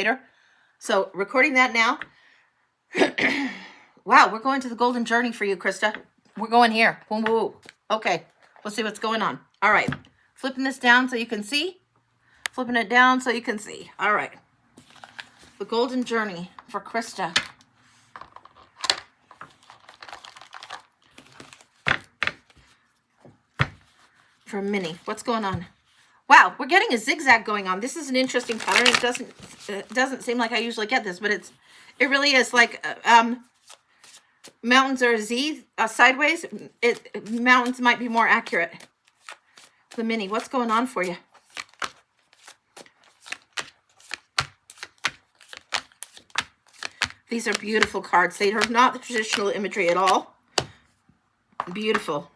later. So recording that now. Wow, we're going to the golden journey for you, Krista. We're going here. Boom, boom, boom. Okay, we'll see what's going on. All right, flipping this down so you can see. Flipping it down so you can see. All right, the golden journey for Krista. For Minnie, what's going on? Wow, we're getting a zigzag going on. This is an interesting pattern. It doesn't seem like I usually get this, but it really is like mountains are a Z sideways. Mountains might be more accurate. The Minnie, what's going on for you? These are beautiful cards. They are not the traditional imagery at all. Beautiful.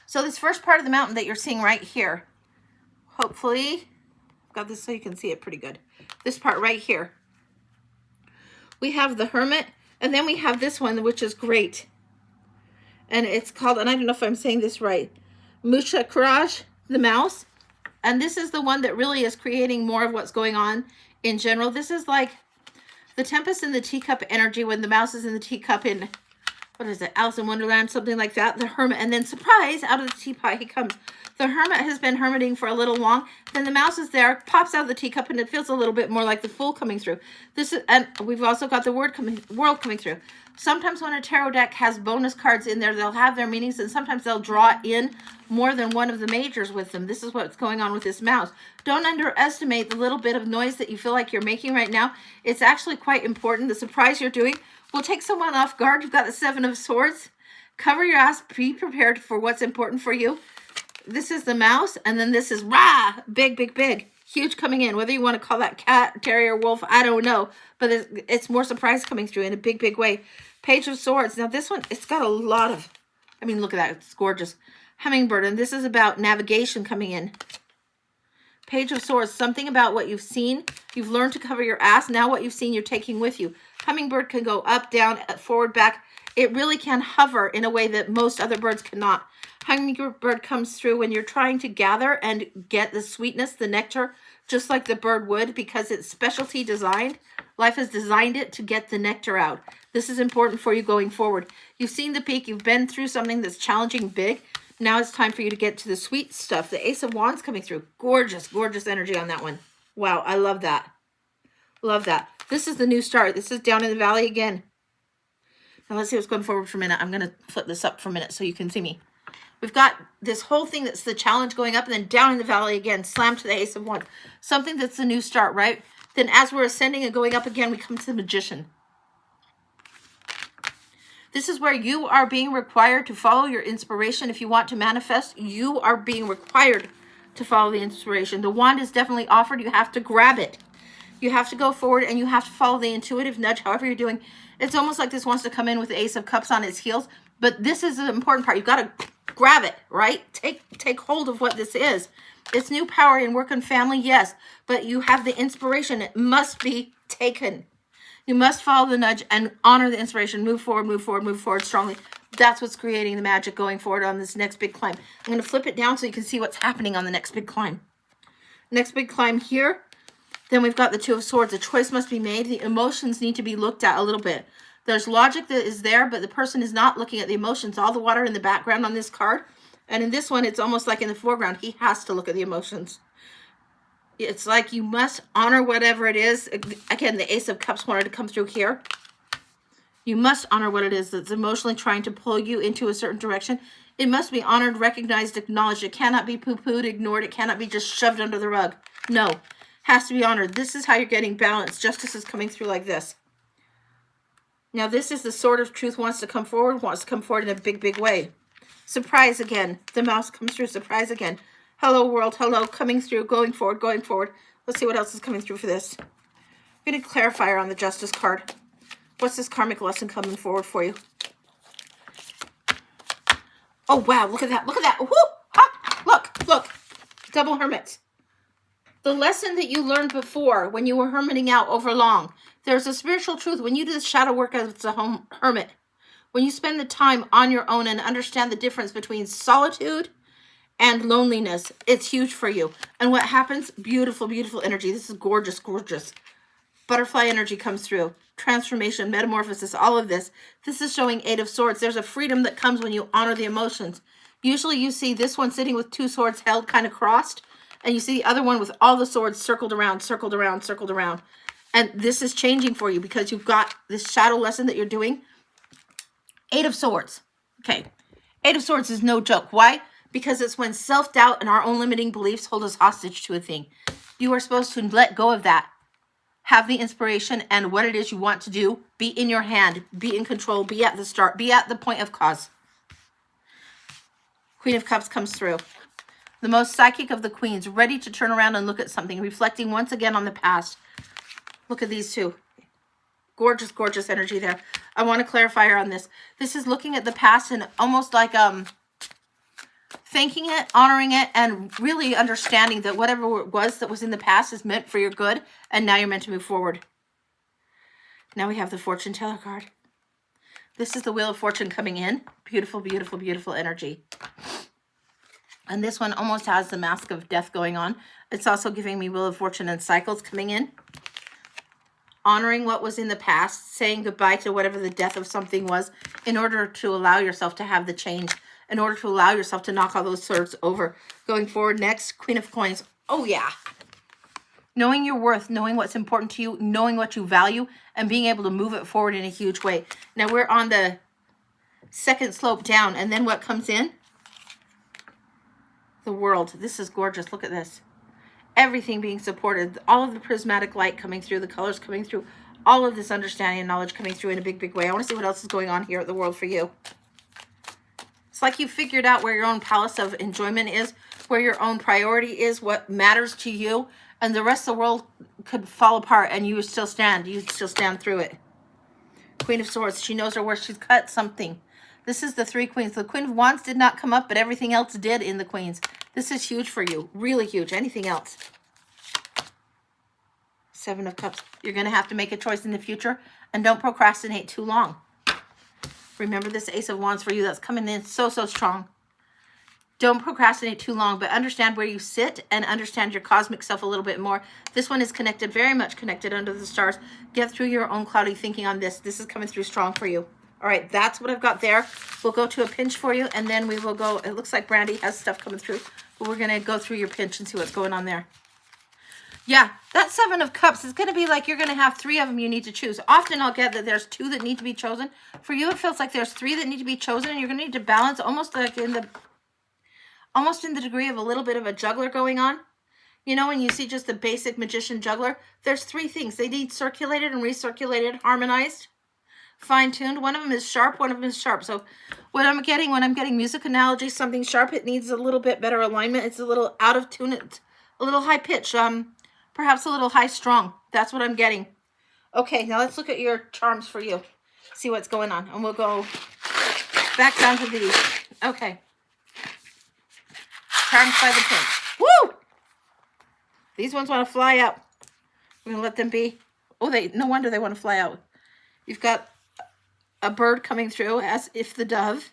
So this first part of the mountain that you're seeing right here, hopefully, I've got this so you can see it pretty good. This part right here. We have the Hermit, and then we have this one, which is great. And it's called, and I don't know if I'm saying this right, Musha Karaj, the mouse. And this is the one that really is creating more of what's going on in general. This is like the Tempest in the Teacup energy when the mouse is in the teacup in, what is it, Alice in Wonderland, something like that. The Hermit, and then surprise, out of the teapot he comes. The Hermit has been hermiting for a little long. Then the mouse is there, pops out of the teacup, and it feels a little bit more like the Fool coming through. This is, and we've also got the world coming through. Sometimes when a tarot deck has bonus cards in there, they'll have their meanings, and sometimes they'll draw in more than one of the majors with them. This is what's going on with this mouse. Don't underestimate the little bit of noise that you feel like you're making right now. It's actually quite important. The surprise you're doing will take someone off guard. You've got the Seven of Swords. Cover your ass. Be prepared for what's important for you. This is the mouse, and then this is rah, big, big, big, huge coming in. Whether you want to call that cat, terrier, wolf, I don't know, but it's more surprise coming through in a big, big way. Page of Swords. Now this one, it's got a lot of, I mean, look at that. It's gorgeous. Hummingbird, and this is about navigation coming in. Page of Swords, something about what you've seen. You've learned to cover your ass. Now what you've seen, you're taking with you. Hummingbird can go up, down, forward, back. It really can hover in a way that most other birds cannot. Hummingbird comes through when you're trying to gather and get the sweetness, the nectar, just like the bird would, because it's specialty designed. Life has designed it to get the nectar out. This is important for you going forward. You've seen the peak. You've been through something that's challenging, big. Now it's time for you to get to the sweet stuff. The Ace of Wands coming through. Gorgeous, gorgeous energy on that one. Wow, I love that. Love that. This is the new start. This is down in the valley again. Now let's see what's going forward for a minute. I'm going to flip this up for a minute so you can see me. We've got this whole thing that's the challenge going up and then down in the valley again. Slam to the Ace of Wands. Something that's the new start, right? Then as we're ascending and going up again, we come to the Magician. This is where you are being required to follow your inspiration. If you want to manifest, you are being required to follow the inspiration. The wand is definitely offered. You have to grab it. You have to go forward and you have to follow the intuitive nudge, however you're doing. It's almost like this wants to come in with the Ace of Cups on its heels. But this is the important part. You've got to grab it, right? Take hold of what this is. It's new power in work and family, yes. But you have the inspiration. It must be taken. You must follow the nudge and honor the inspiration. Move forward, move forward, move forward strongly. That's what's creating the magic going forward on this next big climb. I'm going to flip it down so you can see what's happening on the next big climb. Next big climb here. Then we've got the Two of Swords. A choice must be made. The emotions need to be looked at a little bit. There's logic that is there, but the person is not looking at the emotions. All the water in the background on this card. And in this one, it's almost like in the foreground. He has to look at the emotions. It's like you must honor whatever it is. Again, the Ace of Cups wanted to come through here. You must honor what it is that's emotionally trying to pull you into a certain direction. It must be honored, recognized, acknowledged. It cannot be poo-pooed, ignored. It cannot be just shoved under the rug. No, it has to be honored. This is how you're getting balance. Justice is coming through like this. Now, this is the Sword of Truth wants to come forward in a big, big way. Surprise again. The mouse comes through. Surprise again. Hello, world. Hello. Coming through. Going forward. Going forward. Let's see what else is coming through for this. I'm going to clarifier on the Justice card. What's this karmic lesson coming forward for you? Oh, wow. Look at that. Look at that. Woo! Ha! Look. Look. Double Hermits. The lesson that you learned before when you were hermiting out over long. There's a spiritual truth. When you do the shadow work as a hermit, when you spend the time on your own and understand the difference between solitude and loneliness, it's huge for you. And what happens? Beautiful, beautiful energy. This is gorgeous, gorgeous. Butterfly energy comes through. Transformation, metamorphosis, all of this. This is showing Eight of Swords. There's a freedom that comes when you honor the emotions. Usually you see this one sitting with two swords held kind of crossed, and you see the other one with all the swords circled around, circled around, circled around. And this is changing for you because you've got this shadow lesson that you're doing. Eight of Swords. Okay. Eight of Swords is no joke. Why? Because it's when self-doubt and our own limiting beliefs hold us hostage to a thing. You are supposed to let go of that. Have the inspiration and what it is you want to do. Be in your hand. Be in control. Be at the start. Be at the point of cause. Queen of Cups comes through. The most psychic of the queens. Ready to turn around and look at something. Reflecting once again on the past. Look at these two. Gorgeous, gorgeous energy there. I want to clarify her on this. This is looking at the past and almost like thanking it, honoring it, and really understanding that whatever it was that was in the past is meant for your good, and now you're meant to move forward. Now we have the Fortune Teller card. This is the Wheel of Fortune coming in. Beautiful, beautiful, beautiful energy. And this one almost has the Mask of Death going on. It's also giving me Wheel of Fortune and cycles coming in. Honoring what was in the past, saying goodbye to whatever the death of something was in order to allow yourself to have the change, in order to allow yourself to knock all those swords over. Going forward next, Queen of Coins. Oh, yeah. Knowing your worth, knowing what's important to you, knowing what you value, and being able to move it forward in a huge way. Now, we're on the second slope down, and then what comes in? The World. This is gorgeous. Look at this. Everything being supported, all of the prismatic light coming through, the colors coming through, all of this understanding and knowledge coming through in a big, big way. I want to see what else is going on here at the World for you. It's like you figured out where your own palace of enjoyment is, where your own priority is, what matters to you, and the rest of the world could fall apart and you would still stand. You'd still stand through it. Queen of Swords, she knows her worth. She's cut something. This is the three queens. The Queen of Wands did not come up, but everything else did in the queens. This is huge for you. Really huge. Anything else? Seven of Cups. You're going to have to make a choice in the future, and don't procrastinate too long. Remember this Ace of Wands for you. That's coming in so, so strong. Don't procrastinate too long, but understand where you sit and understand your cosmic self a little bit more. This one is connected, very much connected under the stars. Get through your own cloudy thinking on this. This is coming through strong for you. All right, that's what I've got there. We'll go to a pinch for you, and then we will go. It looks like Brandy has stuff coming through, but we're going to go through your pinch and see what's going on there. Yeah, that Seven of Cups is going to be like you're going to have three of them you need to choose. Often I'll get that there's two that need to be chosen. For you, it feels like there's three that need to be chosen, and you're going to need to balance almost like in the degree of a little bit of a juggler going on. You know, when you see just the basic magician juggler, there's three things. They need circulated and recirculated, harmonized, fine-tuned. One of them is sharp, one of them is sharp. So when I'm getting music analogy, something sharp, it needs a little bit better alignment. It's a little out of tune. It's a little high pitch, perhaps a little high strong. That's what I'm getting. Okay, now let's look at your charms for you. See what's going on. And we'll go back down to these. Okay. Charms by the pinch. Woo! These ones want to fly out. We're going to let them be. Oh, no wonder they want to fly out. You've got a bird coming through as if the dove.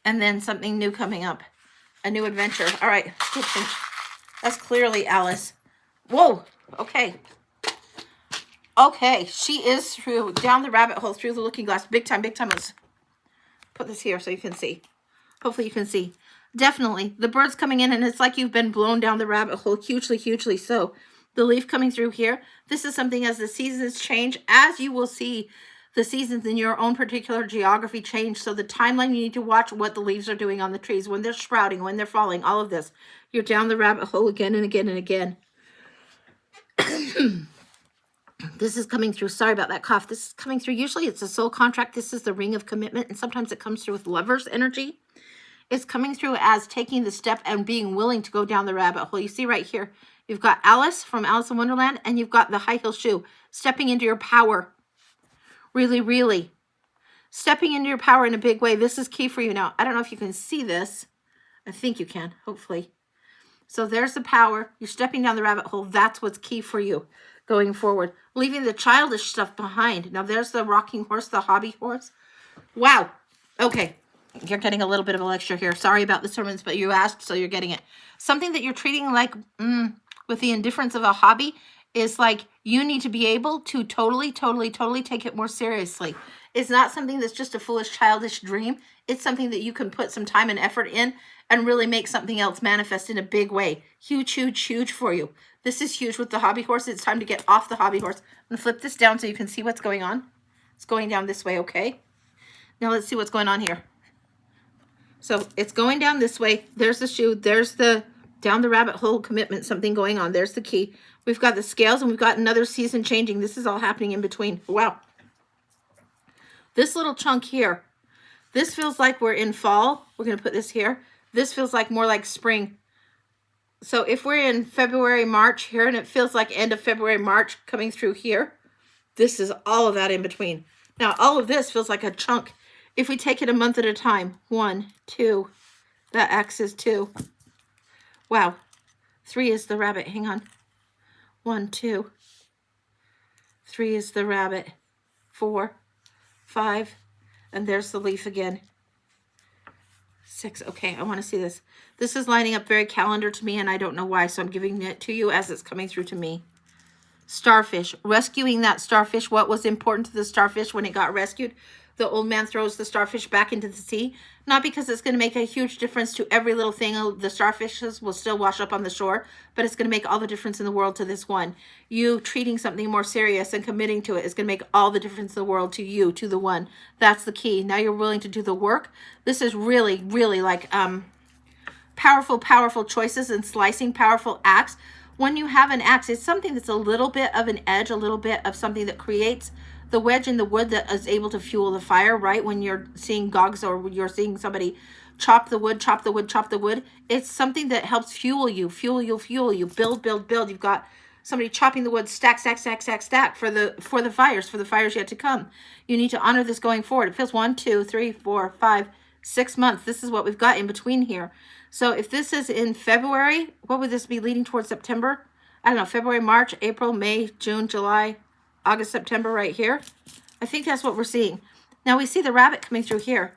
And then something new coming up. A new adventure. All right. That's clearly Alice. Whoa. Okay. Okay. She is through down the rabbit hole, through the looking glass. Big time, big time. Let's put this here so you can see. Hopefully you can see. Definitely. The bird's coming in and it's like you've been blown down the rabbit hole. Hugely, hugely so. The leaf coming through here. This is something as the seasons change, as you will see the seasons in your own particular geography change. So the timeline, you need to watch what the leaves are doing on the trees, when they're sprouting, when they're falling, all of this. You're down the rabbit hole again and again and again. This is coming through. Sorry about that cough. This is coming through. Usually it's a soul contract. This is the ring of commitment. And sometimes it comes through with lover's energy. It's coming through as taking the step and being willing to go down the rabbit hole. You see right here, you've got Alice from Alice in Wonderland, and you've got the high heel shoe. Stepping into your power. Really, really. Stepping into your power in a big way. This is key for you now. I don't know if you can see this. I think you can, hopefully. So there's the power. You're stepping down the rabbit hole. That's what's key for you going forward. Leaving the childish stuff behind. Now there's the rocking horse, the hobby horse. Wow. Okay. You're getting a little bit of a lecture here. Sorry about the sermons, but you asked, so you're getting it. Something that you're treating like with the indifference of a hobby is like you need to be able to totally take it more seriously. It's not something that's just a foolish, childish dream. It's something that you can put some time and effort in and really make something else manifest in a big way. Huge for you. This is huge with the hobby horse. It's time to get off the hobby horse. I'm going to flip this down so you can see what's going on. It's going down this way, okay? Now let's see what's going on here. So it's going down this way. There's the shoe. There's the down the rabbit hole commitment, something going on. There's the key. We've got the scales and we've got another season changing. This is all happening in between. Wow. This little chunk here, this feels like we're in fall. We're going to put this here. This feels like more like spring. So if we're in February, March here, and it feels like end of February, March coming through here, this is all of that in between. Now, all of this feels like a chunk. If we take it a month at a time, 1, 2, that X is 2. Wow. 3 is the rabbit. Hang on. 1, 2. 3 is the rabbit. 4, 5. And there's the leaf again. 6. Okay, I want to see this. This is lining up very calendar to me, and I don't know why, so I'm giving it to you as it's coming through to me. Starfish. Rescuing that starfish. What was important to the starfish when it got rescued? The old man throws the starfish back into the sea. Not because it's going to make a huge difference to every little thing. The starfishes will still wash up on the shore, but it's going to make all the difference in the world to this one. You treating something more serious and committing to it is going to make all the difference in the world to you, to the one. That's the key. Now you're willing to do the work. This is really like powerful choices and slicing powerful acts. When you have an axe, it's something that's a little bit of an edge, a little bit of something that creates the wedge in the wood that is able to fuel the fire, right? When you're seeing gogs or you're seeing somebody chop the wood, it's something that helps fuel you, build. You've got somebody chopping the wood, stack for the fires yet to come. You need to honor this going forward. It feels 1, 2, 3, 4, 5, 6 months. This is what we've got in between here. So if this is in February, what would this be leading towards September? I don't know, February, March, April, May, June, July, August, September right here. I think that's what we're seeing. Now we see the rabbit coming through here.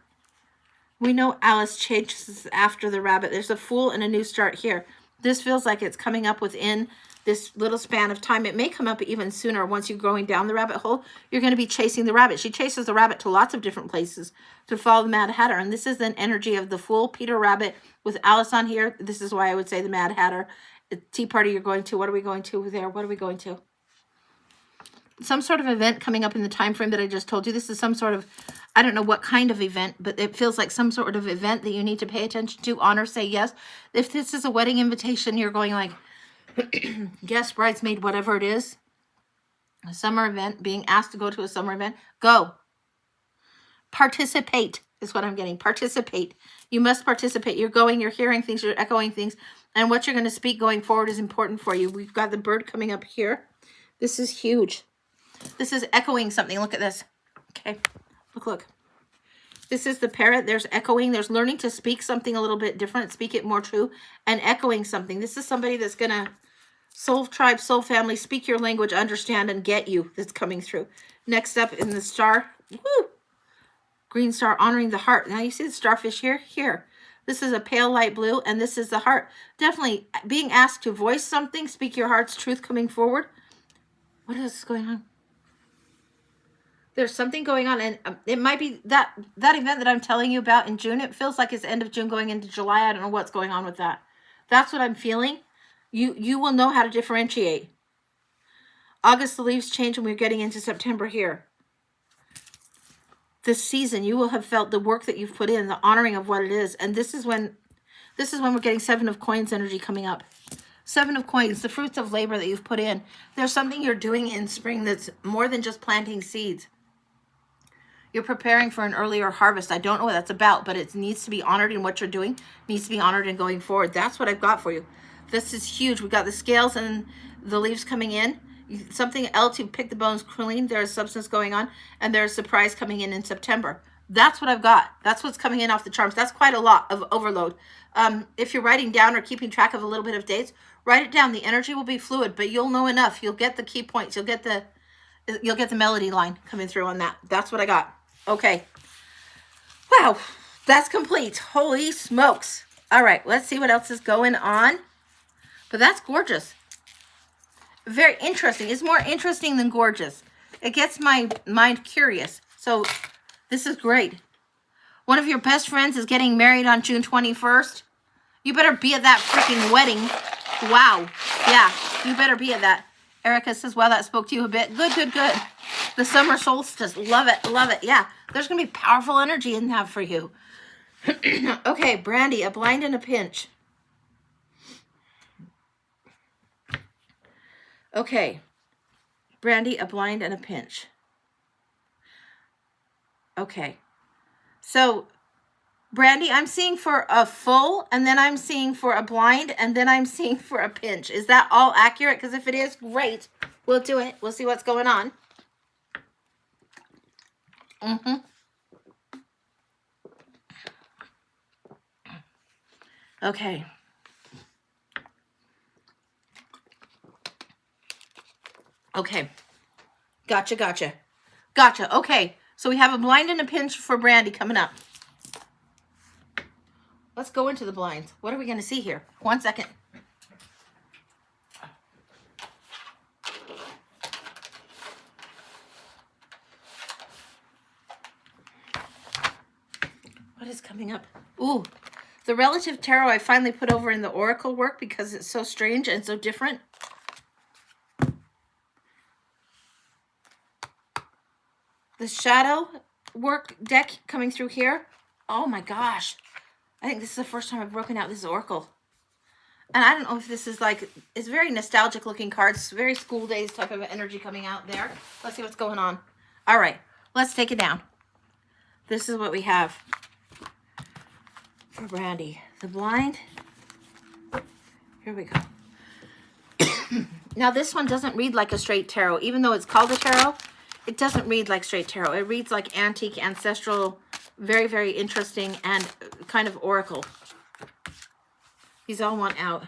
We know Alice changes after the rabbit. There's a fool and a new start here. This feels like it's coming up within this little span of time. It may come up even sooner. Once you're going down the rabbit hole, you're going to be chasing the rabbit. She chases the rabbit to lots of different places to follow the Mad Hatter. And this is an energy of the Fool, Peter Rabbit, with Alice on here. This is why I would say the Mad Hatter. Tea party you're going to. What are we going to there? What are we going to? Some sort of event coming up in the time frame that I just told you. This is some sort of, I don't know what kind of event, but it feels like some sort of event that you need to pay attention to, honor, say yes. If this is a wedding invitation, you're going like, guest, bridesmaid, whatever it is, a summer event, being asked to go to a summer event, go. Participate is what I'm getting. Participate. You must participate. You're going, you're hearing things, you're echoing things, and what you're going to speak going forward is important for you. We've got the bird coming up here. This is huge. This is echoing something. Look at this. Okay. Look. This is the parrot. There's echoing. There's learning to speak something a little bit different, speak it more true, and echoing something. This is somebody that's going to soul tribe, soul family, speak your language, understand, and get you. That's coming through. Next up in the star, woo, green star, honoring the heart. Now you see the starfish here? Here. This is a pale light blue, and this is the heart. Definitely being asked to voice something, speak your heart's truth coming forward. What is going on? There's something going on, and it might be that event that I'm telling you about in June. It feels like it's end of June going into July. I don't know what's going on with that. That's what I'm feeling. You will know how to differentiate. August, the leaves change, and we're getting into September here. This season, you will have felt the work that you've put in, the honoring of what it is, and this is when we're getting 7 of Coins energy coming up. 7 of Coins, the fruits of labor that you've put in. There's something you're doing in spring that's more than just planting seeds. You're preparing for an earlier harvest. I don't know what that's about, but it needs to be honored in what you're doing. It needs to be honored in going forward. That's what I've got for you. This is huge. We've got the scales and the leaves coming in. Something else, you pick the bones clean. There's substance going on, and there's a surprise coming in September. That's what I've got. That's what's coming in off the charms. That's quite a lot of overload. If you're writing down or keeping track of a little bit of dates, write it down. The energy will be fluid, but you'll know enough. You'll get the key points. You'll get the melody line coming through on that. That's what I got. Okay. Wow. That's complete. Holy smokes. All right. Let's see what else is going on. But that's gorgeous. Very interesting. It's more interesting than gorgeous. It gets my mind curious. So this is great. One of your best friends is getting married on June 21st. You better be at that freaking wedding. Wow. Yeah, you better be at that. Erica says, wow, that spoke to you a bit. Good, good, good. The summer solstice. Love it, love it. Yeah, there's going to be powerful energy in that for you. Okay, Brandy, a blind and a pinch. Okay, Brandy, a blind and a pinch. Okay, so Brandy, I'm seeing for a full, and then I'm seeing for a blind, and then I'm seeing for a pinch. Is that all accurate? Because if it is, great. We'll do it. We'll see what's going on. Okay. Okay. Gotcha, gotcha. Gotcha. Okay. So we have a blind and a pinch for Brandy coming up. Let's go into the blinds. What are we going to see here? 1 second. What is coming up? Ooh, the relative tarot I finally put over in the oracle work because it's so strange and so different. The shadow work deck coming through here. Oh my gosh. I think this is the first time I've broken out this oracle. And I don't know if this is like, it's very nostalgic looking cards. Very school days type of energy coming out there. Let's see what's going on. All right, let's take it down. This is what we have for Brandy. The blind. Here we go. Now this one doesn't read like a straight tarot. Even though it's called a tarot, it doesn't read like straight tarot. It reads like antique, ancestral, very, very interesting, and kind of oracle. These all want out.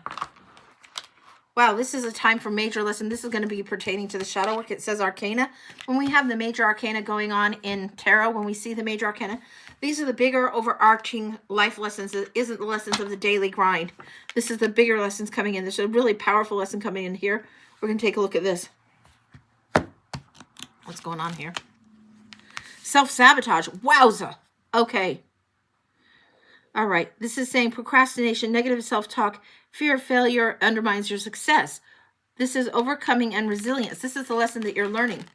Wow, this is a time for major lesson. This is going to be pertaining to the shadow work. It says arcana. When we have the major arcana going on in tarot, when we see the major arcana, these are the bigger overarching life lessons. It isn't the lessons of the daily grind. This is the bigger lessons coming in. There's a really powerful lesson coming in here. We're going to take a look at this. What's going on here? Self-sabotage. Wowza. Okay. All right. This is saying procrastination, negative self-talk, fear of failure undermines your success. This is overcoming and resilience. This is the lesson that you're learning.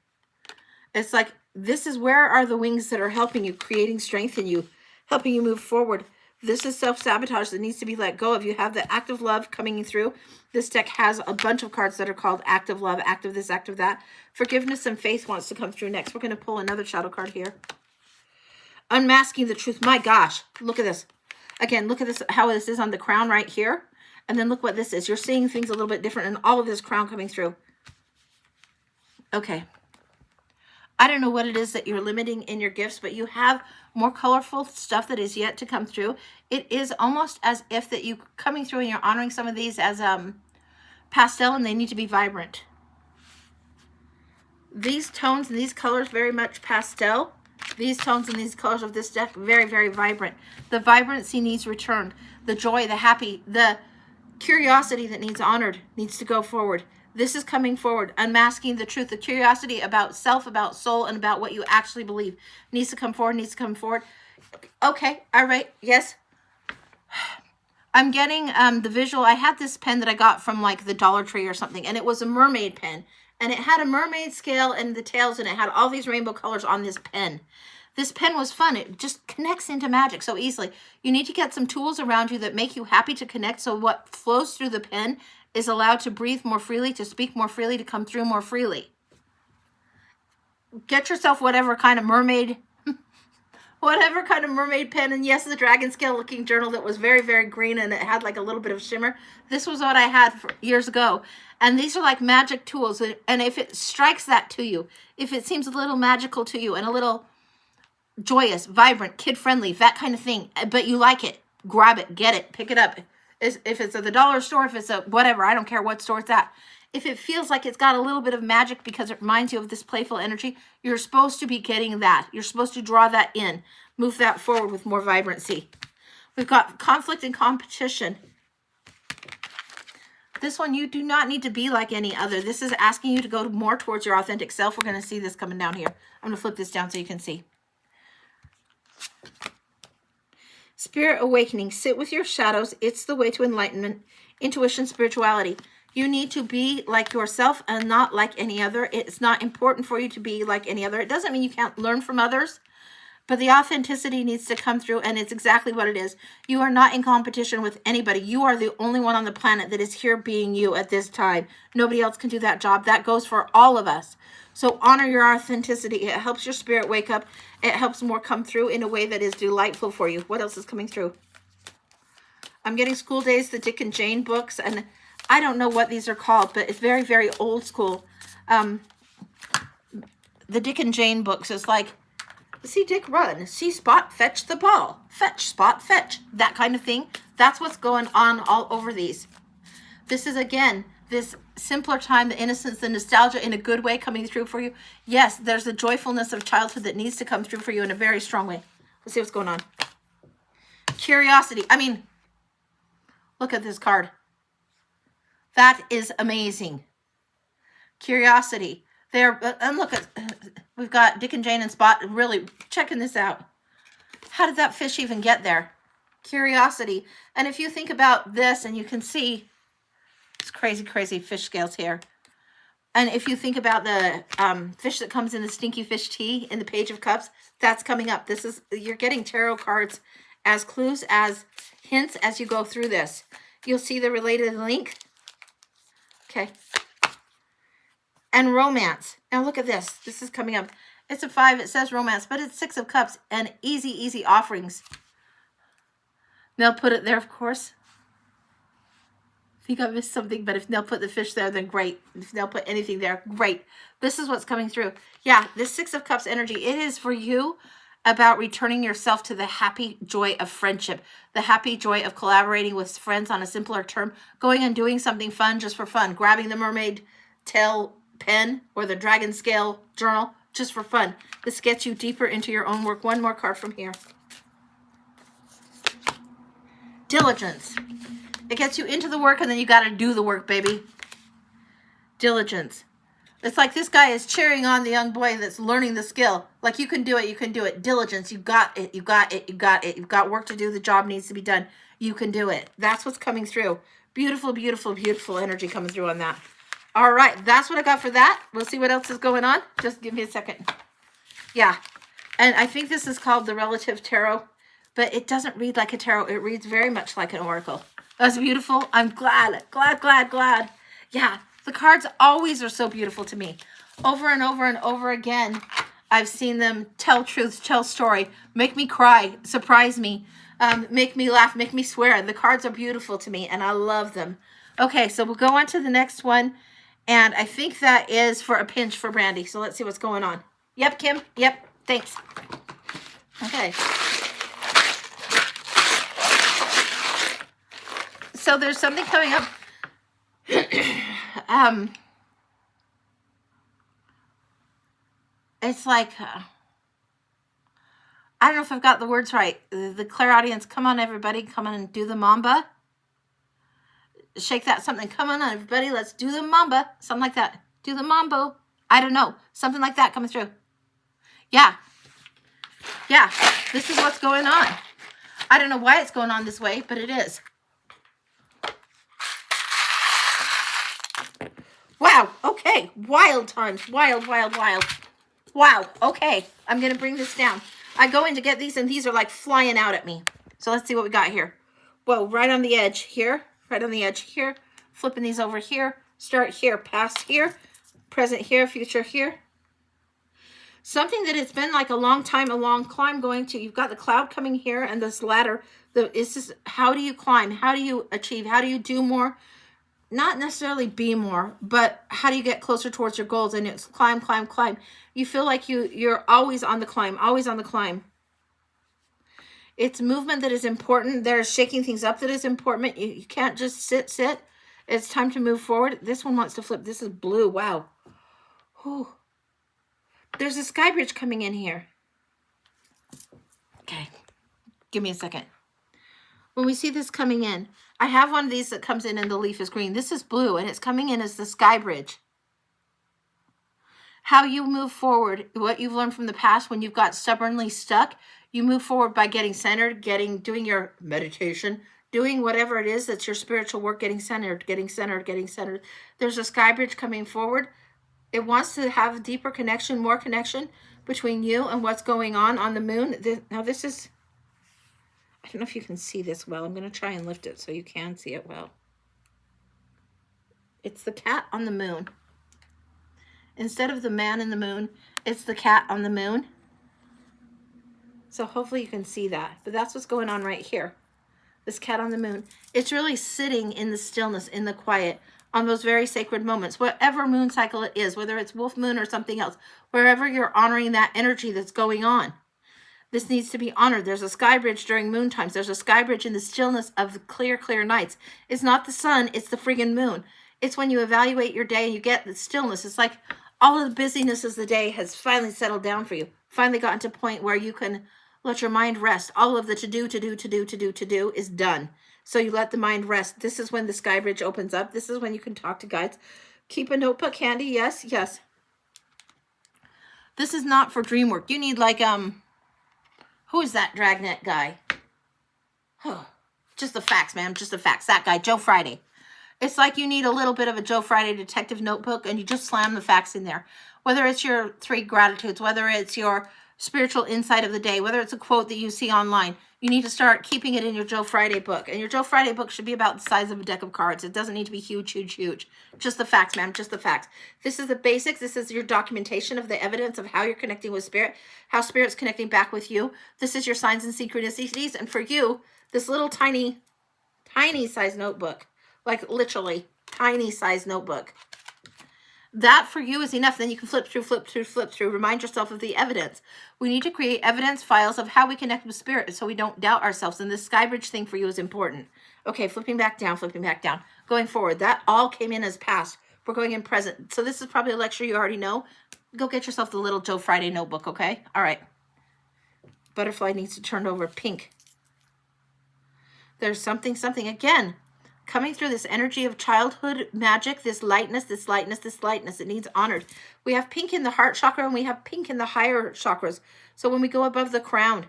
It's like, this is where are the wings that are helping you, creating strength in you, helping you move forward. This is self-sabotage that needs to be let go of. You have the act of love coming through. This deck has a bunch of cards that are called act of love, act of this, act of that. Forgiveness and faith wants to come through next. We're going to pull another shadow card here. Unmasking the truth. My gosh, look at this. Again, look at this, how this is on the crown right here. And then look what this is. You're seeing things a little bit different and all of this crown coming through. Okay. I don't know what it is that you're limiting in your gifts, but you have more colorful stuff that is yet to come through. It is almost as if that you coming through and you're honoring some of these as pastel, and they need to be vibrant. These tones and these colors very much pastel. These tones and these colors of this deck very, very vibrant. The vibrancy needs returned. The joy, the happy, the curiosity that needs honored needs to go forward. This is coming forward, unmasking the truth. The curiosity about self, about soul, and about what you actually believe needs to come forward, needs to come forward. Okay, all right, yes. I'm getting the visual. I had this pen that I got from like the Dollar Tree or something, and it was a mermaid pen. And it had a mermaid scale and the tails, and it had all these rainbow colors on this pen. This pen was fun. It just connects into magic so easily. You need to get some tools around you that make you happy to connect, so what flows through the pen is allowed to breathe more freely, to speak more freely, to come through more freely. Get yourself whatever kind of mermaid, whatever kind of mermaid pen. And yes, the dragon scale looking journal that was very, very green, and it had like a little bit of shimmer. This was what I had for years ago. And these are like magic tools. And if it strikes that to you, if it seems a little magical to you and a little joyous, vibrant, kid-friendly, that kind of thing, but you like it, grab it, get it, pick it up. If it's at the dollar store, if it's a whatever, I don't care what store it's at. If it feels like it's got a little bit of magic because it reminds you of this playful energy, you're supposed to be getting that. You're supposed to draw that in, move that forward with more vibrancy. We've got conflict and competition. This one, you do not need to be like any other. This is asking you to go more towards your authentic self. We're going to see this coming down here. I'm going to flip this down so you can see. Spirit awakening. Sit with your shadows. It's the way to enlightenment, intuition, spirituality. You need to be like yourself and not like any other. It's not important for you to be like any other. It doesn't mean you can't learn from others, but the authenticity needs to come through, and it's exactly what it is. You are not in competition with anybody. You are the only one on the planet that is here being you at this time. Nobody else can do that job. That goes for all of us. So honor your authenticity. It helps your spirit wake up. It helps more come through in a way that is delightful for you. What else is coming through? I'm getting School Days, the Dick and Jane books, and I don't know what these are called, but it's very, very old school. The Dick and Jane books is like, see Dick run, see Spot fetch the ball, fetch Spot fetch, that kind of thing. That's what's going on all over these. This is, again, this simpler time, the innocence, the nostalgia in a good way coming through for you. Yes, there's the joyfulness of childhood that needs to come through for you in a very strong way. Let's see what's going on. Curiosity. I mean, look at this card. That is amazing. Curiosity. There, and look at, we've got Dick and Jane and Spot really checking this out. How did that fish even get there? Curiosity. And if you think about this, and you can see it's crazy, crazy fish scales here. And if you think about the fish that comes in the Stinky Fish tea in the Page of Cups, that's coming up. This is, you're getting tarot cards as clues, as hints as you go through this. You'll see the related link. Okay. And romance. Now look at this. This is coming up. It's a 5. It says romance, but it's 6 of Cups and easy, easy offerings. They'll put it there, of course. I think I missed something, but if they'll put the fish there, then great. If they'll put anything there, great. This is what's coming through. Yeah, this 6 of Cups energy, it is for you about returning yourself to the happy joy of friendship, the happy joy of collaborating with friends on a simpler term, going and doing something fun just for fun, grabbing the mermaid tail pen or the dragon scale journal just for fun. This gets you deeper into your own work. One more card from here. Diligence. It gets you into the work, and then you got to do the work, baby. Diligence. It's like this guy is cheering on the young boy that's learning the skill. Like, you can do it, you can do it. Diligence. You got it, you got it, you got it. You've got work to do. The job needs to be done. You can do it. That's what's coming through. Beautiful, beautiful, beautiful energy coming through on that. All right, that's what I got for that. We'll see what else is going on. Just give me a second. Yeah, and I think this is called the Relative Tarot, but it doesn't read like a tarot. It reads very much like an oracle. That's beautiful. I'm glad. Yeah, the cards always are so beautiful to me. Over and over and over again, I've seen them tell truths, tell story, make me cry, surprise me, make me laugh, make me swear. The cards are beautiful to me, and I love them. Okay, so we'll go on to the next one. And I think that is for a pinch for Brandy. So let's see what's going on. Yep, Kim. Yep. Thanks. Okay. So there's something coming up. It's like, I don't know if I've got the words right. The clairaudience, come on, everybody. Come on and do the mamba. Shake that something. Come on, everybody. Let's do the mamba. Something like that. Do the mambo. I don't know. Something like that coming through. Yeah. Yeah. This is what's going on. I don't know why it's going on this way, but it is. Wow. Okay. Wild times. Wild, wild, wild. Wow. Okay. I'm going to bring this down. I go in to get these, and these are like flying out at me. So let's see what we got here. Whoa. Right on the edge here. Right on the edge here, flipping these over here, start here, past here, present here, future here. Something that it's been like a long time, a long climb going to, you've got the cloud coming here and this ladder. It's just, how do you climb? How do you achieve? How do you do more? Not necessarily be more, but how do you get closer towards your goals? And it's climb, climb, climb. You feel like you're always on the climb, always on the climb. It's movement that is important. There's shaking things up that is important. You can't just sit. It's time to move forward. This one wants to flip. This is blue. Wow. Whew. There's a sky bridge coming in here. Okay. Give me a second. when we see this coming in, I have one of these that comes in and the leaf is green. This is blue and it's coming in as the sky bridge. How you move forward, what you've learned from the past when you've got stubbornly stuck, you move forward by getting centered, doing your meditation, doing whatever it is that's your spiritual work, getting centered, getting centered, getting centered. There's a sky bridge coming forward. It wants to have a deeper connection, more connection between you and what's going on the moon. Now this is, I don't know if you can see this well. I'm going to try and lift it so you can see it well. It's the cat on the moon. Instead of the man in the moon, it's the cat on the moon. So hopefully you can see that. But that's what's going on right here. This cat on the moon. It's really sitting in the stillness, in the quiet, on those very sacred moments. Whatever moon cycle it is, whether it's wolf moon or something else, wherever you're honoring that energy that's going on. This needs to be honored. There's a sky bridge during moon times. There's a sky bridge in the stillness of the clear, clear nights. It's not the sun, it's the friggin' moon. It's when you evaluate your day and you get the stillness. It's like all of the busyness of the day has finally settled down for you. Finally gotten to a point where you can let your mind rest. All of the to do is done. So you let the mind rest. This is when the sky bridge opens up. This is when you can talk to guides. Keep a notebook handy. Yes, yes. This is not for dream work. You need like, who is that dragnet guy? Oh, just the facts, man. Just the facts. That guy, Joe Friday. It's like you need a little bit of a Joe Friday detective notebook and you just slam the facts in there. Whether it's your 3 gratitudes, whether it's your spiritual insight of the day, whether it's a quote that you see online, you need to start keeping it in your Joe Friday book. And your Joe Friday book should be about the size of a deck of cards. It doesn't need to be huge, huge, huge. Just the facts, ma'am. Just the facts. This is the basics. This is your documentation of the evidence of how you're connecting with spirit, how spirit's connecting back with you. This is your signs and synchronicities. And for you, this little tiny, tiny size notebook, like literally tiny size notebook. That for you is enough. Then you can flip through. Remind yourself of the evidence. We need to create evidence files of how we connect with spirit so we don't doubt ourselves. And this skybridge thing for you is important. Okay, flipping back down. Going forward. That all came in as past. We're going in present. So this is probably a lecture you already know. Go get yourself the little Joe Friday notebook, okay? All right. Butterfly needs to turn over pink. There's something again. Coming through this energy of childhood magic, this lightness. It needs honored. We have pink in the heart chakra and we have pink in the higher chakras. So when we go above the crown,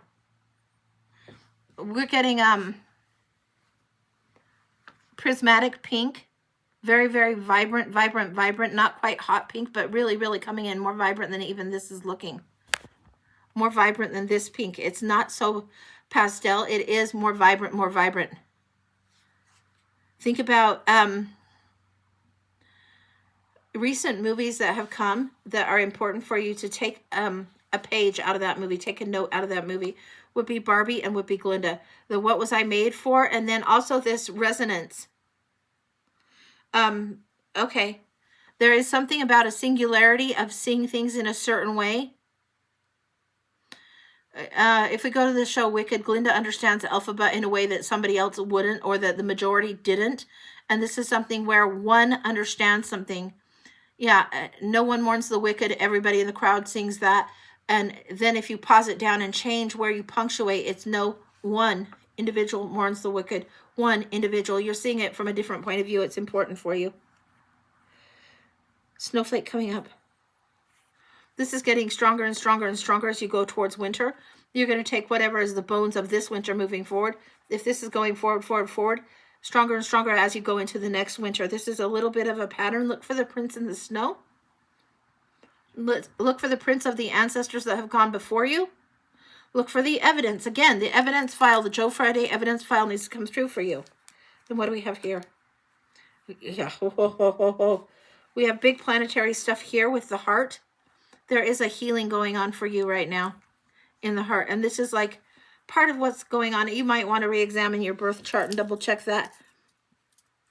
we're getting prismatic pink. Very, very vibrant. Not quite hot pink, but really, really coming in more vibrant than even this is looking. More vibrant than this pink. It's not so pastel. It is more vibrant. Think about recent movies that have come that are important for you to take a page out of that movie, take a note out of that movie, would be Barbie and would be Glinda. The What Was I Made For? And then also this resonance. Okay. There is something about a singularity of seeing things in a certain way. If we go to the show Wicked, Glinda understands the alphabet in a way that somebody else wouldn't, or that the majority didn't. And this is something where one understands something. Yeah, no one mourns the wicked. Everybody in the crowd sings that. And then if you pause it down and change where you punctuate, it's no one individual mourns the wicked. One individual. You're seeing it from a different point of view. It's important for you. Snowflake coming up. This is getting stronger and stronger and stronger as you go towards winter. You're going to take whatever is the bones of this winter moving forward. If this is going forward, stronger and stronger as you go into the next winter. This is a little bit of a pattern. Look for the prints in the snow. Look for the prints of the ancestors that have gone before you. Look for the evidence. Again, the evidence file, the Joe Friday evidence file needs to come through for you. Then what do we have here? Yeah. We have big planetary stuff here with the heart. There is a healing going on for you right now in the heart. And this is like part of what's going on. You might want to re-examine your birth chart and double check that,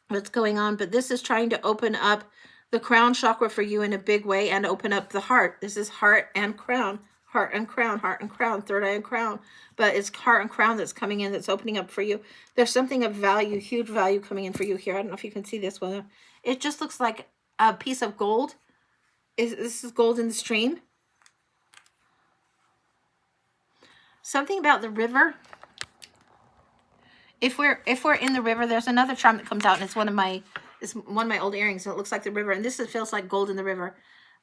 what's going on. But this is trying to open up the crown chakra for you in a big way and open up the heart. This is heart and crown, third eye and crown. But it's heart and crown that's coming in, that's opening up for you. There's something of value, huge value coming in for you here. I don't know if you can see this one. It just looks like a piece of gold. This is gold in the stream. Something about the river. If we're in the river, there's another charm that comes out, and it's one of my old earrings, and it looks like the river, and this feels like gold in the river.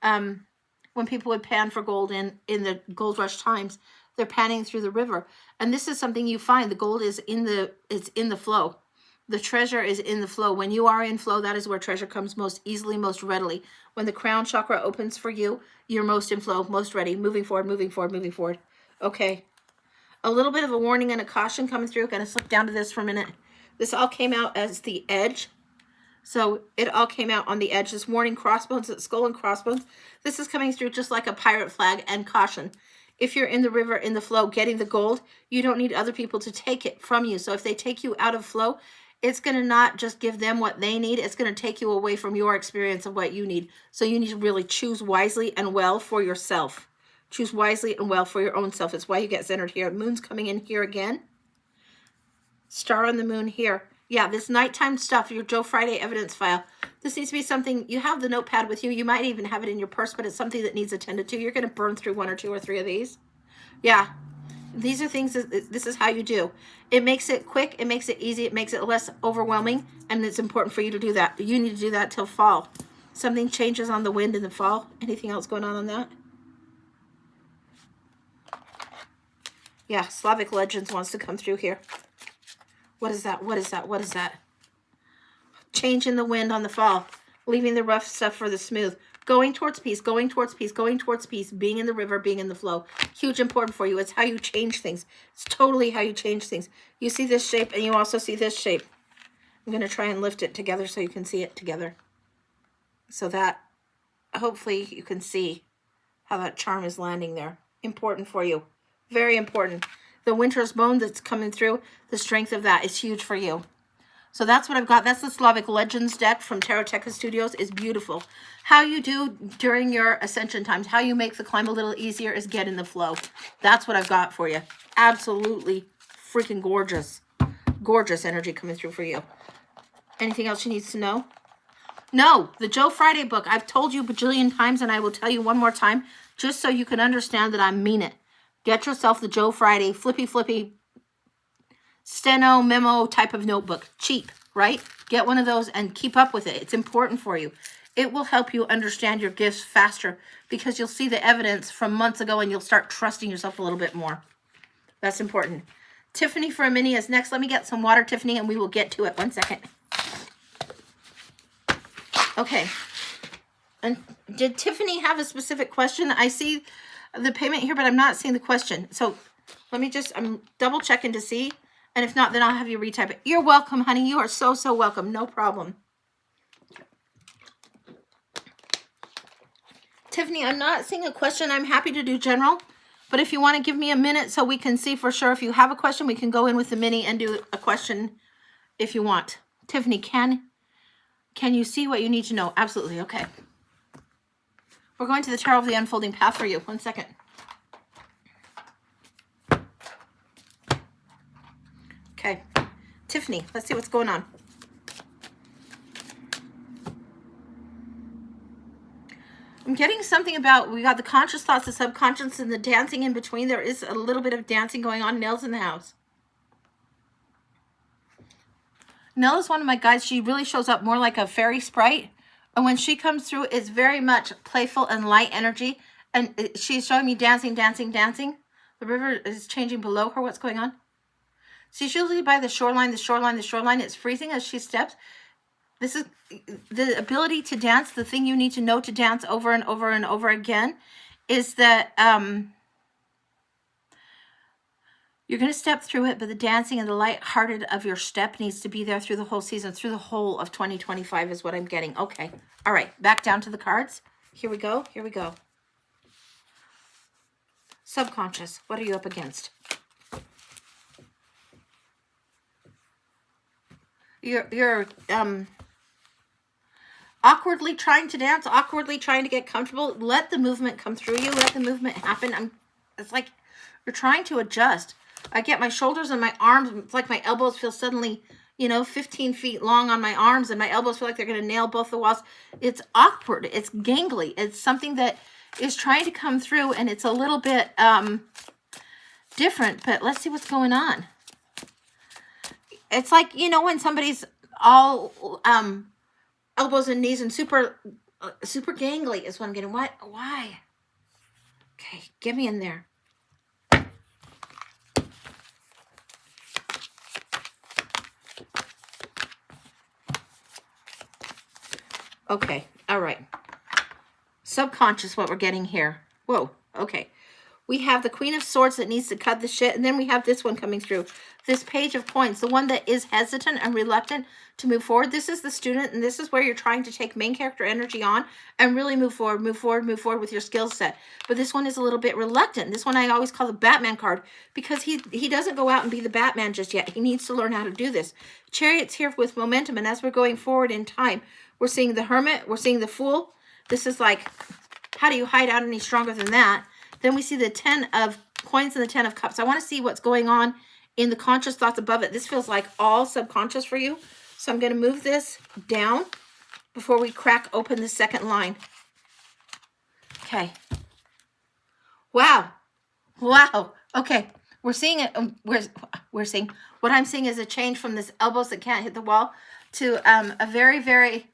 When people would pan for gold in the gold rush times, they're panning through the river, and this is something you find. The gold is in the flow. The treasure is in the flow. When you are in flow, that is where treasure comes most easily, most readily. When the crown chakra opens for you, you're most in flow, most ready, moving forward, moving forward, moving forward. Okay. A little bit of a warning and a caution coming through. Going to slip down to this for a minute. This all came out as the edge. So it all came out on the edge. This warning, crossbones, skull and crossbones. This is coming through just like a pirate flag, and caution. If you're in the river, in the flow, getting the gold, you don't need other people to take it from you. So if they take you out of flow, it's going to not just give them what they need. It's going to take you away from your experience of what you need. So you need to really choose wisely and well for yourself. Choose wisely and well for your own self. It's why you get centered here. Moon's coming in here again. Star on the moon here. Yeah, this nighttime stuff, your Joe Friday evidence file. This needs to be something, you have the notepad with you. You might even have it in your purse, but it's something that needs attended to. You're going to burn through 1 or 2 or 3 of these. Yeah. These are things that this is how you do. It makes it quick. It makes it easy. It makes it less overwhelming. And it's important for you to do that. You need to do that till fall. Something changes on the wind in the fall. Anything else going on that? Yeah, Slavic Legends wants to come through here. What is that? What is that? What is that? Change in the wind on the fall. Leaving the rough stuff for the smooth. Going towards peace, going towards peace, going towards peace. Being in the river, being in the flow. Huge important for you. It's how you change things. It's totally how you change things. You see this shape and you also see this shape. I'm going to try and lift it together so you can see it together. So that hopefully you can see how that charm is landing there. Important for you. Very important. The winter's bone that's coming through, the strength of that is huge for you. So that's what I've got. That's the Slavic Legends deck from Taroteca Studios. It's beautiful. How you do during your ascension times, how you make the climb a little easier is get in the flow. That's what I've got for you. Absolutely freaking gorgeous. Gorgeous energy coming through for you. Anything else you need to know? No, the Joe Friday book. I've told you a bajillion times, and I will tell you one more time, just so you can understand that I mean it. Get yourself the Joe Friday flippy steno memo type of notebook. Cheap, right? Get one of those and keep up with it. It's important for you. It will help you understand your gifts faster because you'll see the evidence from months ago and you'll start trusting yourself a little bit more. That's important. Tiffany for a mini is next. Let me get some water, Tiffany, and we will get to it. 1 second. Okay. And did Tiffany have a specific question? I see the payment here, but I'm not seeing the question. So let me just, I'm double checking to see. And if not, then I'll have you retype it. You're welcome, honey. You are so, so welcome. No problem. Tiffany, I'm not seeing a question. I'm happy to do general. But if you want to give me a minute so we can see for sure. If you have a question, we can go in with the mini and do a question if you want. Tiffany, can you see what you need to know? Absolutely. Okay. We're going to the Tarot of the Unfolding Path for you. 1 second. Okay. Tiffany, let's see what's going on. I'm getting something about, we got the conscious thoughts, the subconscious, and the dancing in between. There is a little bit of dancing going on. Nell's in the house. Nell is one of my guides. She really shows up more like a fairy sprite. And when she comes through, it's very much playful and light energy. And she's showing me dancing, dancing, dancing. The river is changing below her. What's going on? She's usually by the shoreline, the shoreline, the shoreline. It's freezing as she steps. This is the ability to dance. The thing you need to know to dance over and over and over again is that you're going to step through it, but the dancing and the lighthearted of your step needs to be there through the whole season, through the whole of 2025 is what I'm getting. Okay. All right. Back down to the cards. Here we go. Here we go. Subconscious. What are you up against? You're awkwardly trying to dance, awkwardly trying to get comfortable. Let the movement come through you. Let the movement happen. It's like you're trying to adjust. I get my shoulders and my arms. It's like my elbows feel suddenly, 15 feet long on my arms, and my elbows feel like they're going to nail both the walls. It's awkward. It's gangly. It's something that is trying to come through, and it's a little bit different, but let's see what's going on. It's like, you know, when somebody's all elbows and knees and super gangly is what I'm getting. What? Why? Okay, get me in there. Okay, all right. Subconscious, what we're getting here. Whoa, okay. We have the Queen of Swords that needs to cut the shit, and then we have this one coming through. This Page of Coins, the one that is hesitant and reluctant to move forward. This is the student, and this is where you're trying to take main character energy on and really move forward with your skill set. But this one is a little bit reluctant. This one I always call the Batman card because he doesn't go out and be the Batman just yet. He needs to learn how to do this. Chariot's here with momentum, and as we're going forward in time, we're seeing the Hermit, we're seeing the Fool. This is like, how do you hide out any stronger than that? Then we see the 10 of Coins and the 10 of Cups. I want to see what's going on in the conscious thoughts above it. This feels like all subconscious for you. So I'm going to move this down before we crack open the second line. Okay. Wow. Wow. Okay. We're seeing it. We're seeing, what I'm seeing is a change from this elbows that can't hit the wall to a very, very,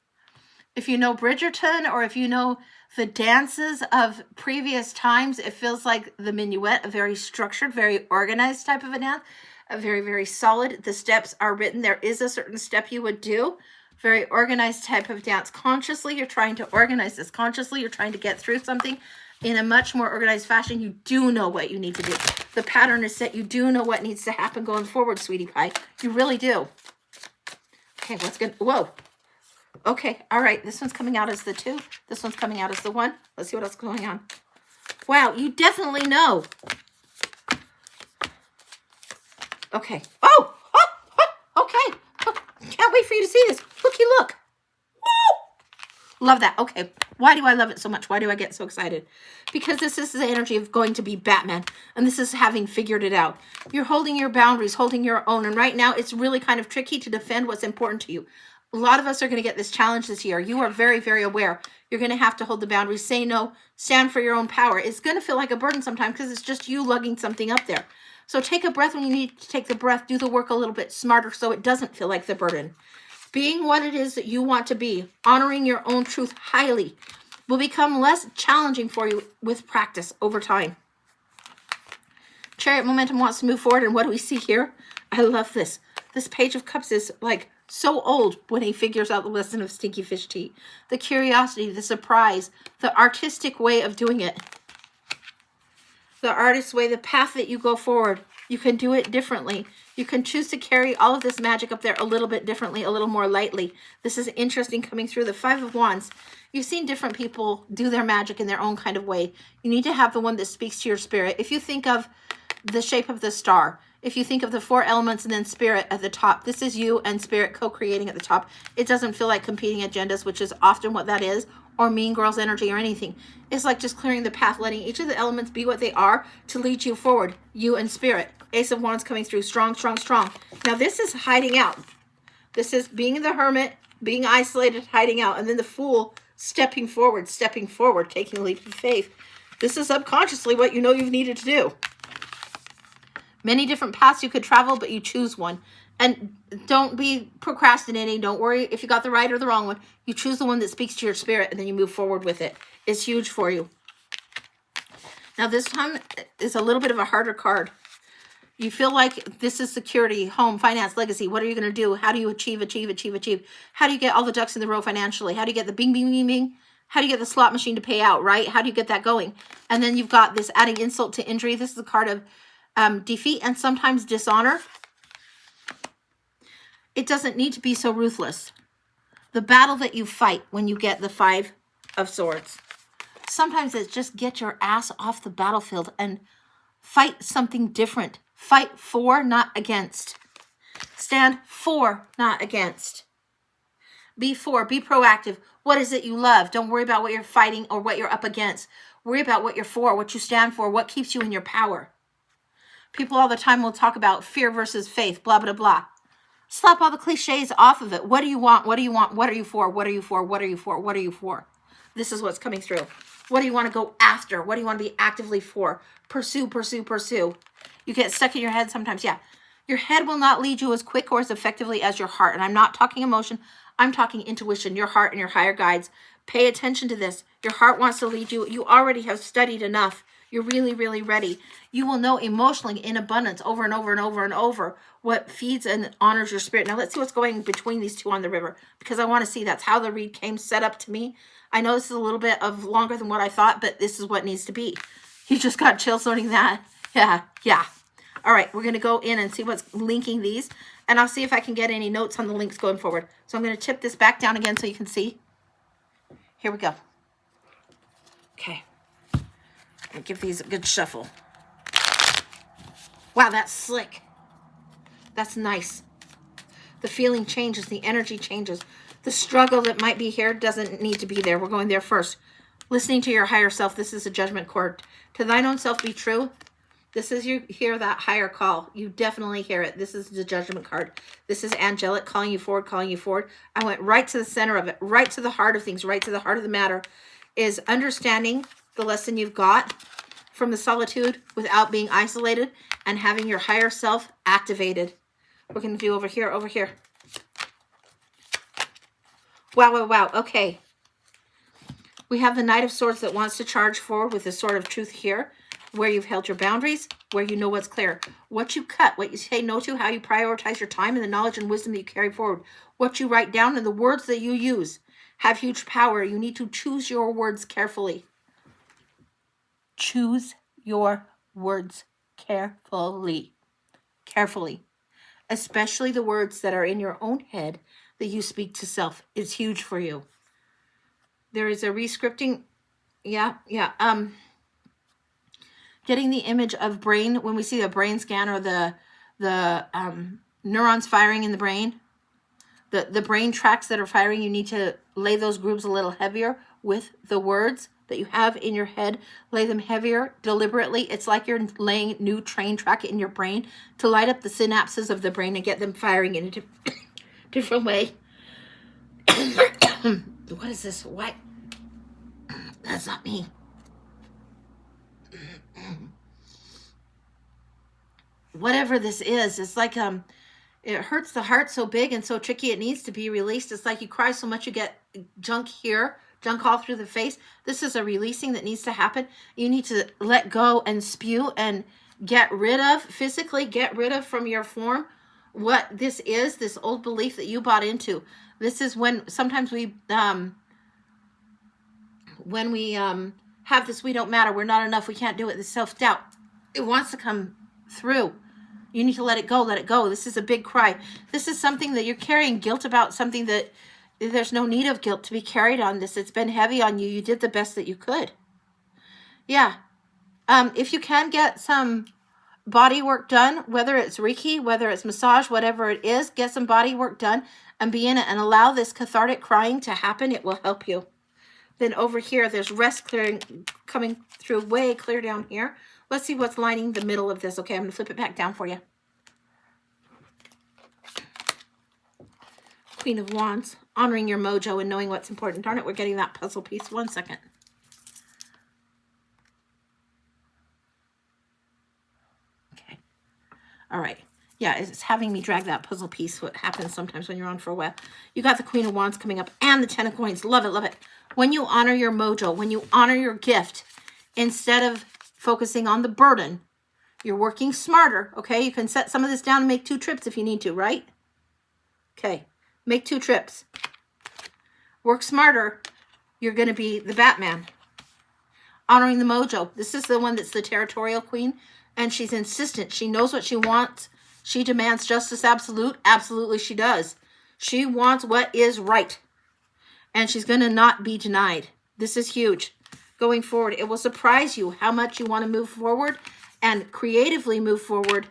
if you know Bridgerton or if you know the dances of previous times, it feels like the minuet, a very structured, very organized type of a dance, a very, very solid. The steps are written. There is a certain step you would do. Very organized type of dance. Consciously, you're trying to organize this. Consciously, you're trying to get through something in a much more organized fashion. You do know what you need to do. The pattern is set. You do know what needs to happen going forward, sweetie pie. You really do. Okay, what's good? Whoa. Okay, all right. This one's coming out as the 2. This one's coming out as the 1. Let's see what else is going on. Wow, you definitely know. Okay. Oh, okay. Can't wait for you to see this. Looky, look. Woo! Love that. Okay. Why do I love it so much? Why do I get so excited? Because this is the energy of going to be Batman. And this is having figured it out. You're holding your boundaries, holding your own. And right now, it's really kind of tricky to defend what's important to you. A lot of us are going to get this challenge this year. You are very, very aware. You're going to have to hold the boundaries, say no, stand for your own power. It's going to feel like a burden sometimes because it's just you lugging something up there. So take a breath when you need to take the breath. Do the work a little bit smarter so it doesn't feel like the burden. Being what it is that you want to be, honoring your own truth highly, will become less challenging for you with practice over time. Chariot momentum wants to move forward, and what do we see here? I love this. This Page of Cups is like so old when he figures out the lesson of stinky fish tea. The curiosity, the surprise, the artistic way of doing it. The artist's way, the path that you go forward. You can do it differently. You can choose to carry all of this magic up there a little bit differently, a little more lightly. This is interesting coming through. The 5 of Wands. You've seen different people do their magic in their own kind of way. You need to have the one that speaks to your spirit. If you think of the shape of the star, if you think of the 4 elements and then spirit at the top, this is you and spirit co-creating at the top. It doesn't feel like competing agendas, which is often what that is, or mean girls energy or anything. It's like just clearing the path, letting each of the elements be what they are to lead you forward, you and spirit. Ace of Wands coming through, strong, strong, strong. Now this is hiding out. This is being the hermit, being isolated, hiding out, and then the Fool stepping forward, taking a leap of faith. This is subconsciously what you know you've needed to do. Many different paths you could travel, but you choose one. And don't be procrastinating. Don't worry if you got the right or the wrong one. You choose the one that speaks to your spirit, and then you move forward with it. It's huge for you. Now, this time is a little bit of a harder card. You feel like this is security, home, finance, legacy. What are you going to do? How do you achieve? How do you get all the ducks in the row financially? How do you get the bing, bing, bing, bing? How do you get the slot machine to pay out, right? How do you get that going? And then you've got this adding insult to injury. This is a card of defeat and sometimes dishonor. It doesn't need to be so ruthless. The battle that you fight when you get the 5 of Swords, sometimes it's just get your ass off the battlefield and fight something different. Fight for, not against. Stand for, not against. Be for, be proactive. What is it you love? Don't worry about what you're fighting or what you're up against. Worry about what you're for, what you stand for, what keeps you in your power. People all the time will talk about fear versus faith, blah, blah, blah. Slap all the cliches off of it. What do you want? What do you want? What are you for? What are you for? What are you for? What are you for? This is what's coming through. What do you want to go after? What do you want to be actively for? Pursue, pursue, pursue. You get stuck in your head sometimes. Yeah. Your head will not lead you as quick or as effectively as your heart. And I'm not talking emotion. I'm talking intuition, your heart and your higher guides. Pay attention to this. Your heart wants to lead you. You already have studied enough. You're really, really ready. You will know emotionally in abundance over and over and over and over what feeds and honors your spirit. Now let's see what's going between these two on the river, because I want to see. That's how the read came set up to me. I know this is a little bit of longer than what I thought, but this is what needs to be. You just got chills learning that. Yeah. All right, we're going to go in and see what's linking these, and I'll see if I can get any notes on the links going forward. So I'm going to tip this back down again so you can see. Here we go. Okay. I'll give these a good shuffle. Wow, that's slick. That's nice. The feeling changes. The energy changes. The struggle that might be here doesn't need to be there. We're going there first. Listening to your higher self. This is a judgment chord. To thine own self be true. This is, you hear that higher call. You definitely hear it. This is the judgment card. This is angelic calling you forward, calling you forward. I went right to the center of it, right to the heart of things, right to the heart of the matter, is understanding the lesson you've got from the solitude without being isolated and having your higher self activated. We're going to do over here, over here. Wow. Okay. We have the Knight of Swords that wants to charge forward with the Sword of Truth here, where you've held your boundaries, where you know what's clear, what you cut, what you say no to, how you prioritize your time, and the knowledge and wisdom that you carry forward, what you write down, and the words that you use have huge power. You need to choose your words carefully. Choose your words carefully. Carefully. Especially the words that are in your own head that you speak to self. It's huge for you. There is a rescripting. Getting the image of brain, when we see the brain scan or the neurons firing in the brain, the brain tracks that are firing, you need to lay those grooves a little heavier with the words that you have in your head. Lay them heavier deliberately. It's like you're laying new train track in your brain to light up the synapses of the brain and get them firing in a different way. What is this? What? That's not me. Whatever this is, it's like it hurts the heart so big and so tricky it needs to be released. It's like you cry so much you get junk here, junk all through the face. This is a releasing that needs to happen. You need to let go and spew and get rid of, physically get rid of from your form what this is, this old belief that you bought into. This is when sometimes we have this we don't matter, we're not enough, we can't do it, this self-doubt. It wants to come through. You need to let it go, let it go. This is a big cry. This is something that you're carrying guilt about, something that there's no need of guilt to be carried on this. It's been heavy on you. You did the best that you could. Yeah. If you can get some body work done, whether it's Reiki, whether it's massage, whatever it is, get some body work done and be in it and allow this cathartic crying to happen. It will help you. Then over here, there's rest clearing coming through way clear down here. Let's see what's lining the middle of this. Okay, I'm going to flip it back down for you. Queen of Wands, honoring your mojo and knowing what's important. Darn it, we're getting that puzzle piece. 1 second. Okay. All right. Yeah, it's having me drag that puzzle piece. What happens sometimes when you're on for a while. You got the Queen of Wands coming up and the Ten of Coins. Love it, love it. When you honor your mojo, when you honor your gift, instead of focusing on the burden, you're working smarter, okay? You can set some of this down and make 2 trips if you need to, right? Okay, make 2 trips. Work smarter. You're going to be the Batman. Honoring the mojo. This is the one that's the territorial queen, and she's insistent. She knows what she wants. She demands justice absolute. Absolutely she does. She wants what is right, and she's going to not be denied. This is huge. Going forward, it will surprise you how much you want to move forward and creatively move forward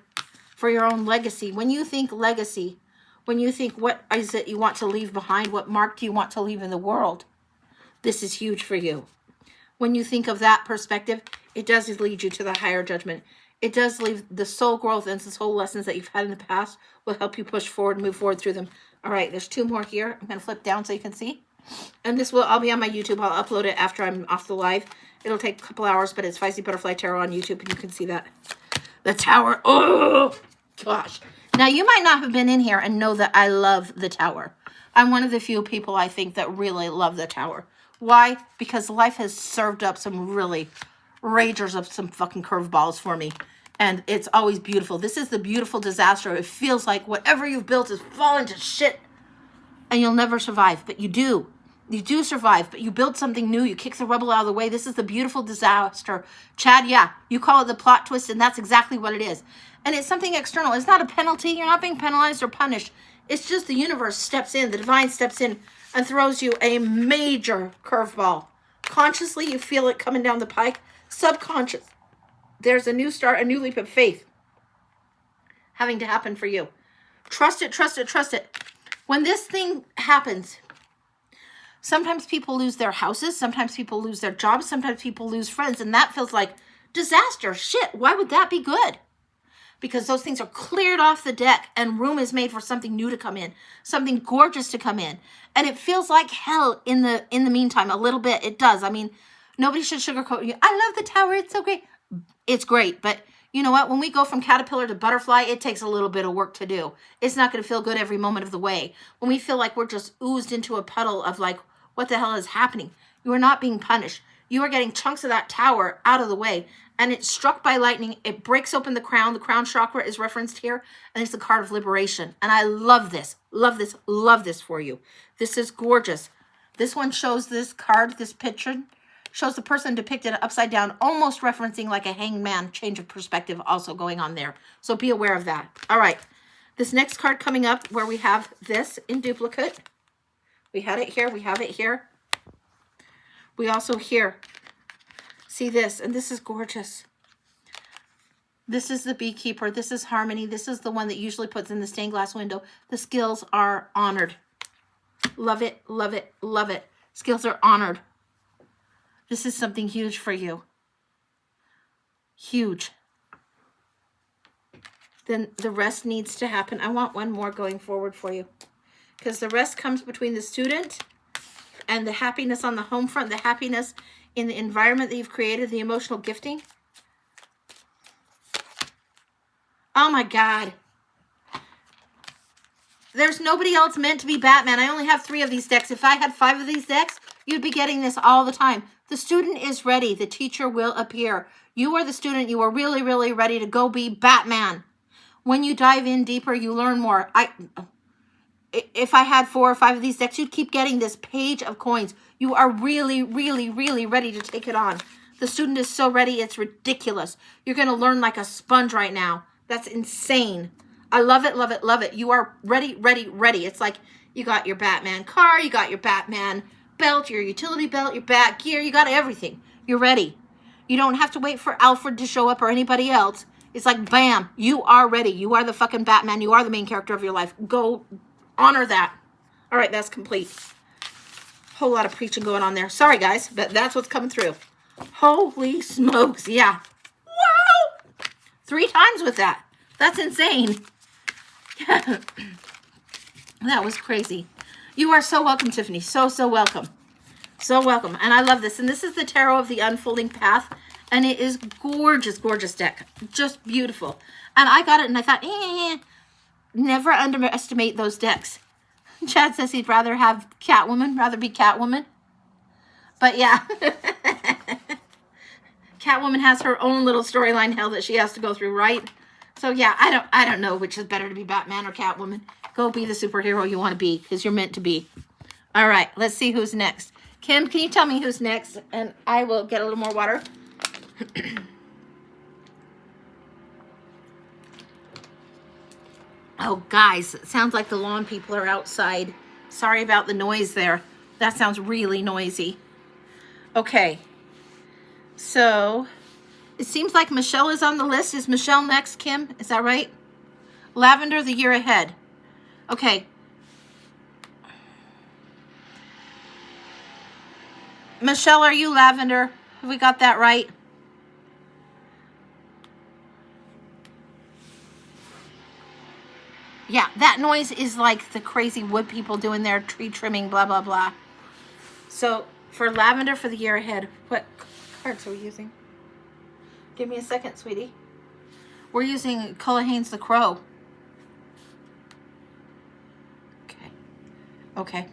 for your own legacy. When you think legacy, when you think what is it you want to leave behind, what mark do you want to leave in the world, this is huge for you. When you think of that perspective, it does lead you to the higher judgment. It does leave the soul growth and the soul lessons that you've had in the past will help you push forward and move forward through them. All right, there's 2 more here. I'm going to flip down so you can see. And this will all be on my YouTube. I'll upload it after I'm off the live. It'll take a couple hours, but it's Feisty Butterfly Tarot on YouTube, and you can see that. The Tower. Oh, gosh. Now, you might not have been in here and know that I love the tower. I'm one of the few people, I think, that really love the tower. Why? Because life has served up some really ragers of some fucking curveballs for me. And it's always beautiful. This is the beautiful disaster. It feels like whatever you've built is falling to shit. And you'll never survive. But you do. You do survive. But you build something new. You kick the rubble out of the way. This is the beautiful disaster. Chad, yeah. You call it the plot twist, and that's exactly what it is. And it's something external. It's not a penalty. You're not being penalized or punished. It's just the universe steps in. The divine steps in and throws you a major curveball. Consciously, you feel it coming down the pike. Subconscious, there's a new start, a new leap of faith having to happen for you. Trust it, trust it, trust it. When this thing happens, sometimes people lose their houses. Sometimes people lose their jobs. Sometimes people lose friends. And that feels like disaster. Shit, why would that be good? Because those things are cleared off the deck and room is made for something new to come in, something gorgeous to come in. And it feels like hell in the meantime, a little bit. It does. I mean, nobody should sugarcoat you. I love the tower. It's so great. It's great. But you know what? When we go from caterpillar to butterfly, it takes a little bit of work to do. It's not going to feel good every moment of the way. When we feel like we're just oozed into a puddle of like, what the hell is happening? You are not being punished. You are getting chunks of that tower out of the way. And it's struck by lightning. It breaks open the crown. The crown chakra is referenced here. And it's the card of liberation. And I love this. Love this. Love this for you. This is gorgeous. This one shows this card, this picture, shows the person depicted upside down, almost referencing like a hangman, change of perspective also going on there. So be aware of that. All right. This next card coming up where we have this in duplicate. We had it here. We have it here. We also here see this, and this is gorgeous. This is the beekeeper. This is Harmony. This is the one that usually puts in the stained glass window. The skills are honored. Love it, love it, love it. Skills are honored. This is something huge for you. Huge. Then the rest needs to happen. I want one more going forward for you. Because the rest comes between the student and the happiness on the home front, the happiness in the environment that you've created, the emotional gifting. Oh my God. There's nobody else meant to be Batman. I only have 3 of these decks. If I had 5 of these decks, you'd be getting this all the time. The student is ready. The teacher will appear. You are the student. You are really, really ready to go be Batman. When you dive in deeper, you learn more. If I had 4 or 5 of these decks, you'd keep getting this page of coins. You are really, really, really ready to take it on. The student is so ready, it's ridiculous. You're going to learn like a sponge right now. That's insane. I love it, love it, love it. You are ready, ready, ready. It's like you got your Batman car, you got your Batman belt, your utility belt, your bat gear. You got everything. You're ready. You don't have to wait for Alfred to show up or anybody else. It's like, bam, you are ready. You are the fucking Batman. You are the main character of your life. Go honor that. All right, that's complete. Whole lot of preaching going on there. Sorry, guys, but that's what's coming through. Holy smokes, yeah. Wow! 3 times with that. That's insane. That was crazy. You are so welcome, Tiffany. So, so welcome. So welcome. And I love this. And this is the Tarot of the Unfolding Path. And it is gorgeous, gorgeous deck. Just beautiful. And I got it and I thought, never underestimate those decks. Chad says he'd rather have Catwoman, rather be Catwoman. But yeah. Catwoman has her own little storyline hell that she has to go through, right? So yeah, I don't know which is better to be Batman or Catwoman. Go be the superhero you want to be, because you're meant to be. All right, let's see who's next. Kim, can you tell me who's next? And I will get a little more water. Oh, guys, it sounds like the lawn people are outside. Sorry about the noise there. That sounds really noisy. Okay. So, it seems like Michelle is on the list. Is Michelle next, Kim? Is that right? Lavender, the year ahead. Okay. Michelle, are you Lavender? Have we got that right? Yeah, that noise is like the crazy wood people doing their tree trimming, blah, blah, blah. So, for Lavender for the year ahead, what cards are we using? Give me a second, sweetie. We're using Cullahan's The Crow. Okay.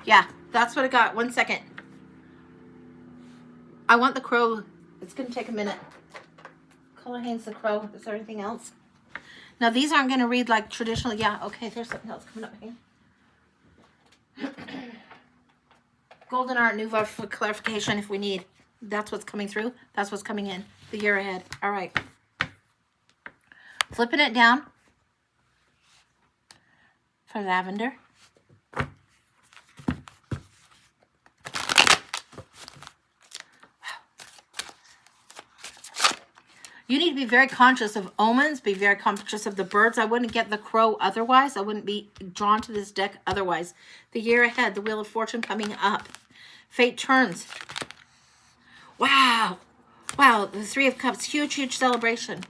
Yeah, that's what I got. 1 second. I want the crow. It's going to take a minute. Color Haynes the crow. Is there anything else? Now, these aren't going to read like traditional. Yeah, okay, there's something else coming up here. Golden Art Nouveau for clarification if we need. That's what's coming through. That's what's coming in. The year ahead. All right. Flipping it down for lavender. You need to be very conscious of omens, be very conscious of the birds. I wouldn't get the crow otherwise. I wouldn't be drawn to this deck otherwise. The year ahead, the Wheel of Fortune coming up. Fate turns. Wow. Wow, the Three of Cups, huge, huge celebration.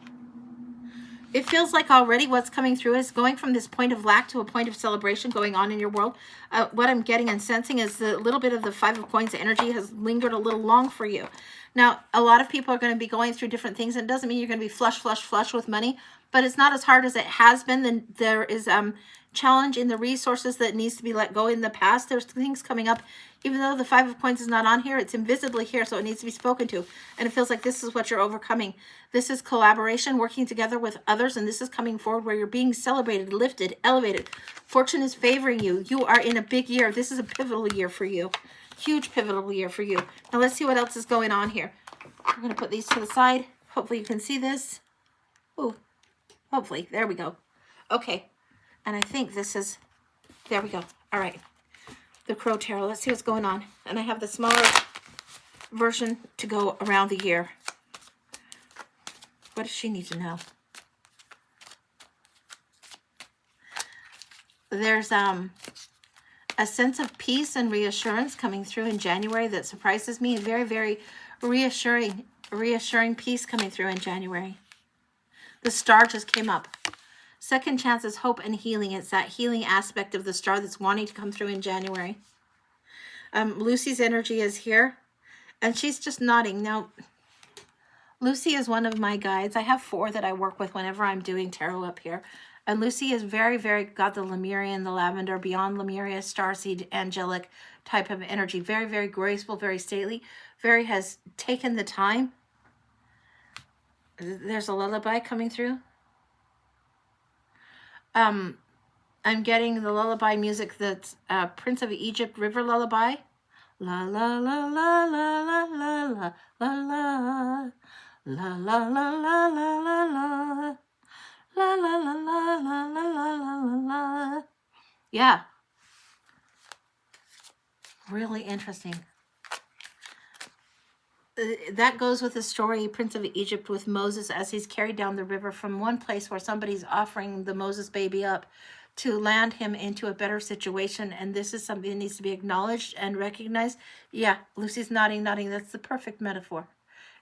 It feels like already what's coming through is going from this point of lack to a point of celebration going on in your world. What I'm getting and sensing is the little bit of the Five of Coins energy has lingered a little long for you. Now, a lot of people are going to be going through different things, and it doesn't mean you're going to be flush with money, but it's not as hard as it has been. Then there is challenge in the resources that needs to be let go in the past. There's things coming up. Even though the Five of Coins is not on here, it's invisibly here, so it needs to be spoken to. And it feels like this is what you're overcoming. This is collaboration, working together with others, and this is coming forward where you're being celebrated, lifted, elevated. Fortune is favoring you. You are in a big year. This is a pivotal year for you. Huge pivotal year for you. Now let's see what else is going on here. I'm going to put these to the side. Hopefully you can see this. Ooh, hopefully. There we go. Okay. And I think this is, there we go. All right. The Crow Tarot. Let's see what's going on. And I have the smaller version to go around the year. What does she need to know? There's a sense of peace and reassurance coming through in January that surprises me. Very, very reassuring peace coming through in January. The star just came up. Second chances, hope, and healing. It's that healing aspect of the star that's wanting to come through in January. Lucy's energy is here, and she's just nodding. Now, Lucy is one of my guides. I have 4 that I work with whenever I'm doing tarot up here. And Lucy is very, very, got the Lemurian, the lavender, beyond Lemuria, starseed, angelic type of energy. Very, very graceful, very stately. Very has taken the time. There's a lullaby coming through. I'm getting the lullaby music that's Prince of Egypt River Lullaby. La la la la la la la la la la la la la la la la. La la la la la la la la la. Yeah. Really interesting. That goes with the story, Prince of Egypt, with Moses as he's carried down the river from one place where somebody's offering the Moses baby up to land him into a better situation. And this is something that needs to be acknowledged and recognized. Yeah, Lucy's nodding. That's the perfect metaphor.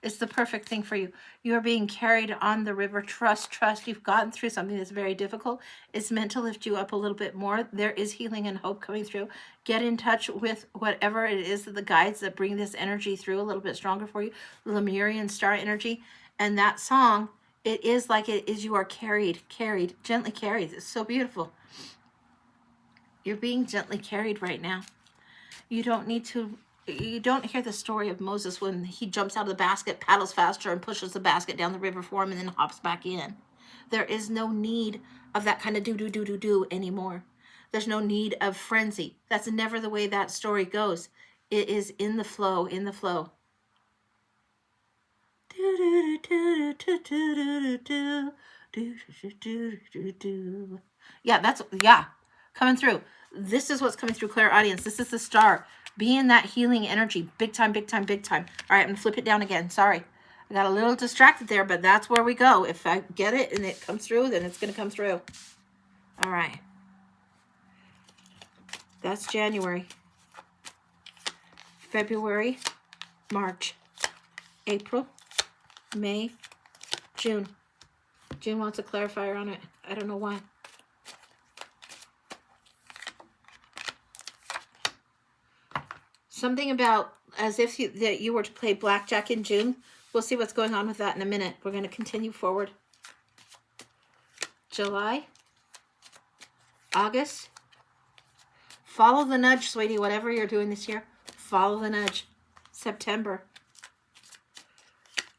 It's the perfect thing for you. You are being carried on the river. Trust. You've gotten through something that's very difficult. It's meant to lift you up a little bit more. There is healing and hope coming through. Get in touch with whatever it is, that the guides that bring this energy through a little bit stronger for you. Lemurian star energy. And that song, it is like it is, you are carried, gently carried. It's so beautiful. You're being gently carried right now. You don't hear the story of Moses when he jumps out of the basket, paddles faster, and pushes the basket down the river for him and then hops back in. There is no need of that kind of do anymore. There's no need of frenzy. That's never the way that story goes. It is in the flow, Yeah, coming through. This is what's coming through, clairaudience. This is the star. Be in that healing energy. Big time. All right, I'm going to flip it down again. Sorry. I got a little distracted there, but that's where we go. If I get it and it comes through, then it's going to come through. All right. That's January. February, March, April, May, June. June wants a clarifier on it. I don't know why. Something about as if you were to play blackjack in June. We'll see what's going on with that in a minute. We're going to continue forward. July, August. Follow the nudge, sweetie, whatever you're doing this year. Follow the nudge. September,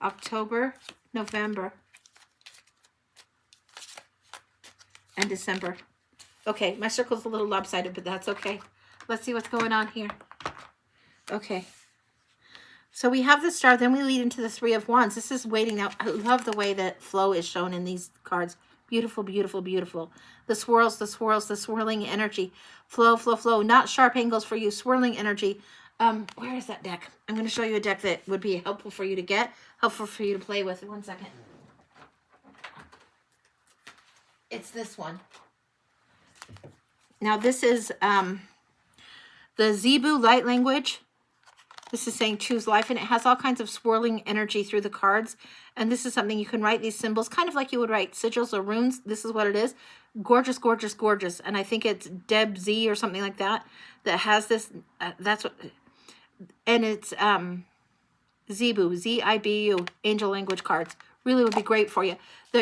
October, November, and December. Okay, my circle's a little lopsided, but that's okay. Let's see what's going on here. Okay. So we have the star, then we lead into the Three of Wands. This is waiting now. I love the way that flow is shown in these cards. Beautiful, beautiful, beautiful. The swirls, the swirls, the swirling energy. Flow, flow, flow. Not sharp angles for you. Swirling energy. Where is that deck? I'm going to show you a deck that would be helpful for you to get. Helpful for you to play with. 1 second. It's this one. Now this is the Zebu light language. This is saying choose life, and it has all kinds of swirling energy through the cards. And this is something you can write these symbols, kind of like you would write sigils or runes. This is what it is. Gorgeous, gorgeous, gorgeous. And I think it's Deb Z or something like that that has this. That's what, and it's Zebu, Z-I-B-U, angel language cards. Really would be great for you.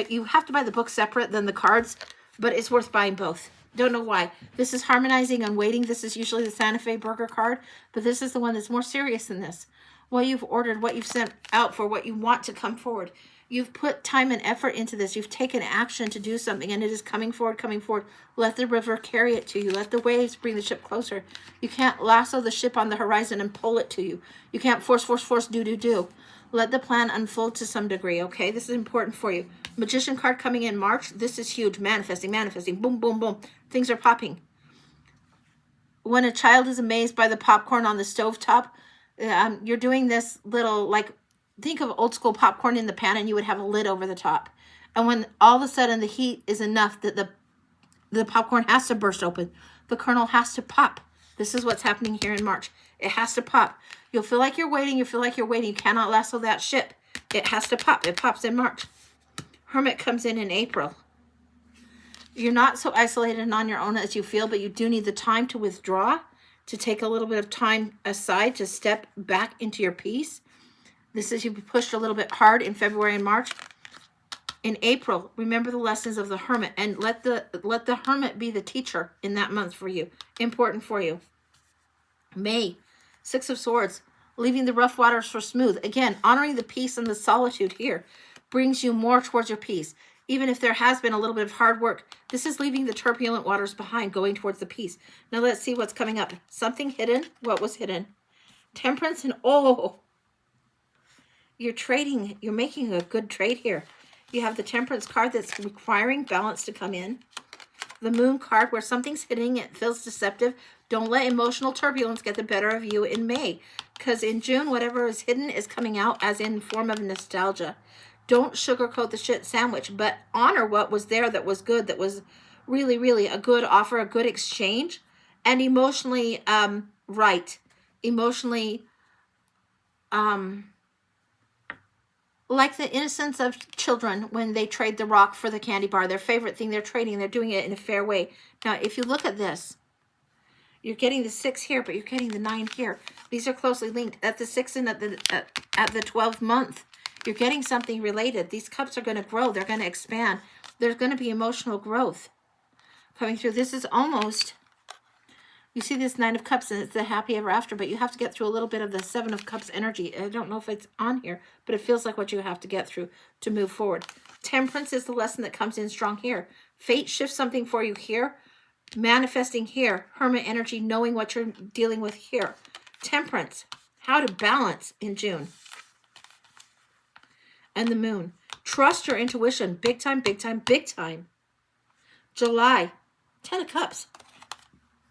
You have to buy the book separate than the cards, but it's worth buying both. Don't know why. This is harmonizing and waiting. This is usually the Santa Fe burger card, but this is the one that's more serious than this. What you've ordered, what you've sent out for, what you want to come forward. You've put time and effort into this. You've taken action to do something, and it is coming forward, coming forward. Let the river carry it to you. Let the waves bring the ship closer. You can't lasso the ship on the horizon and pull it to you. You can't force, force, force, do, do, do. Let the plan unfold to some degree, okay? This is important for you. Magician card coming in March. This is huge. Manifesting, manifesting. Boom, boom, boom. Things are popping. When a child is amazed by the popcorn on the stovetop, you're doing this little, like, think of old school popcorn in the pan, and you would have a lid over the top. And when all of a sudden the heat is enough that the popcorn has to burst open, the kernel has to pop. This is what's happening here in March. It has to pop. You'll feel like you're waiting. You feel like you're waiting. You cannot lasso that ship. It has to pop. It pops in March. Hermit comes in April. You're not so isolated and on your own as you feel, but you do need the time to withdraw, to take a little bit of time aside, to step back into your peace. This is, you've pushed a little bit hard in February and March. In April, remember the lessons of the Hermit, and let the Hermit be the teacher in that month for you. Important for you. May, Six of Swords, leaving the rough waters for smooth. Again, honoring the peace and the solitude here brings you more towards your peace. Even if there has been a little bit of hard work, this is leaving the turbulent waters behind, going towards the peace. Now let's see what's coming up. Something hidden. What was hidden? Temperance and you're trading. You're making a good trade here. You have the Temperance card that's requiring balance to come in. The Moon card where something's hitting. It feels deceptive. Don't let emotional turbulence get the better of you in May. Because in June, whatever is hidden is coming out as in form of nostalgia. Don't sugarcoat the shit sandwich, but honor what was there that was good, that was really, really a good offer, a good exchange, and emotionally right. Emotionally like the innocence of children when they trade the rock for the candy bar, their favorite thing they're trading, they're doing it in a fair way. Now, if you look at this, you're getting the 6 here, but you're getting the 9 here. These are closely linked. At the 6 and at the 12th month, you're getting something related. These cups are going to grow. They're going to expand. There's going to be emotional growth coming through. This is almost, you see this 9 of Cups, and it's the happy ever after, but you have to get through a little bit of the 7 of Cups energy. I don't know if it's on here, but it feels like what you have to get through to move forward. Temperance is the lesson that comes in strong here. Fate shifts something for you here. Manifesting here. Hermit energy, knowing what you're dealing with here. Temperance. How to balance in June. And the Moon. Trust your intuition. Big time, big time, big time. July. 10 of Cups.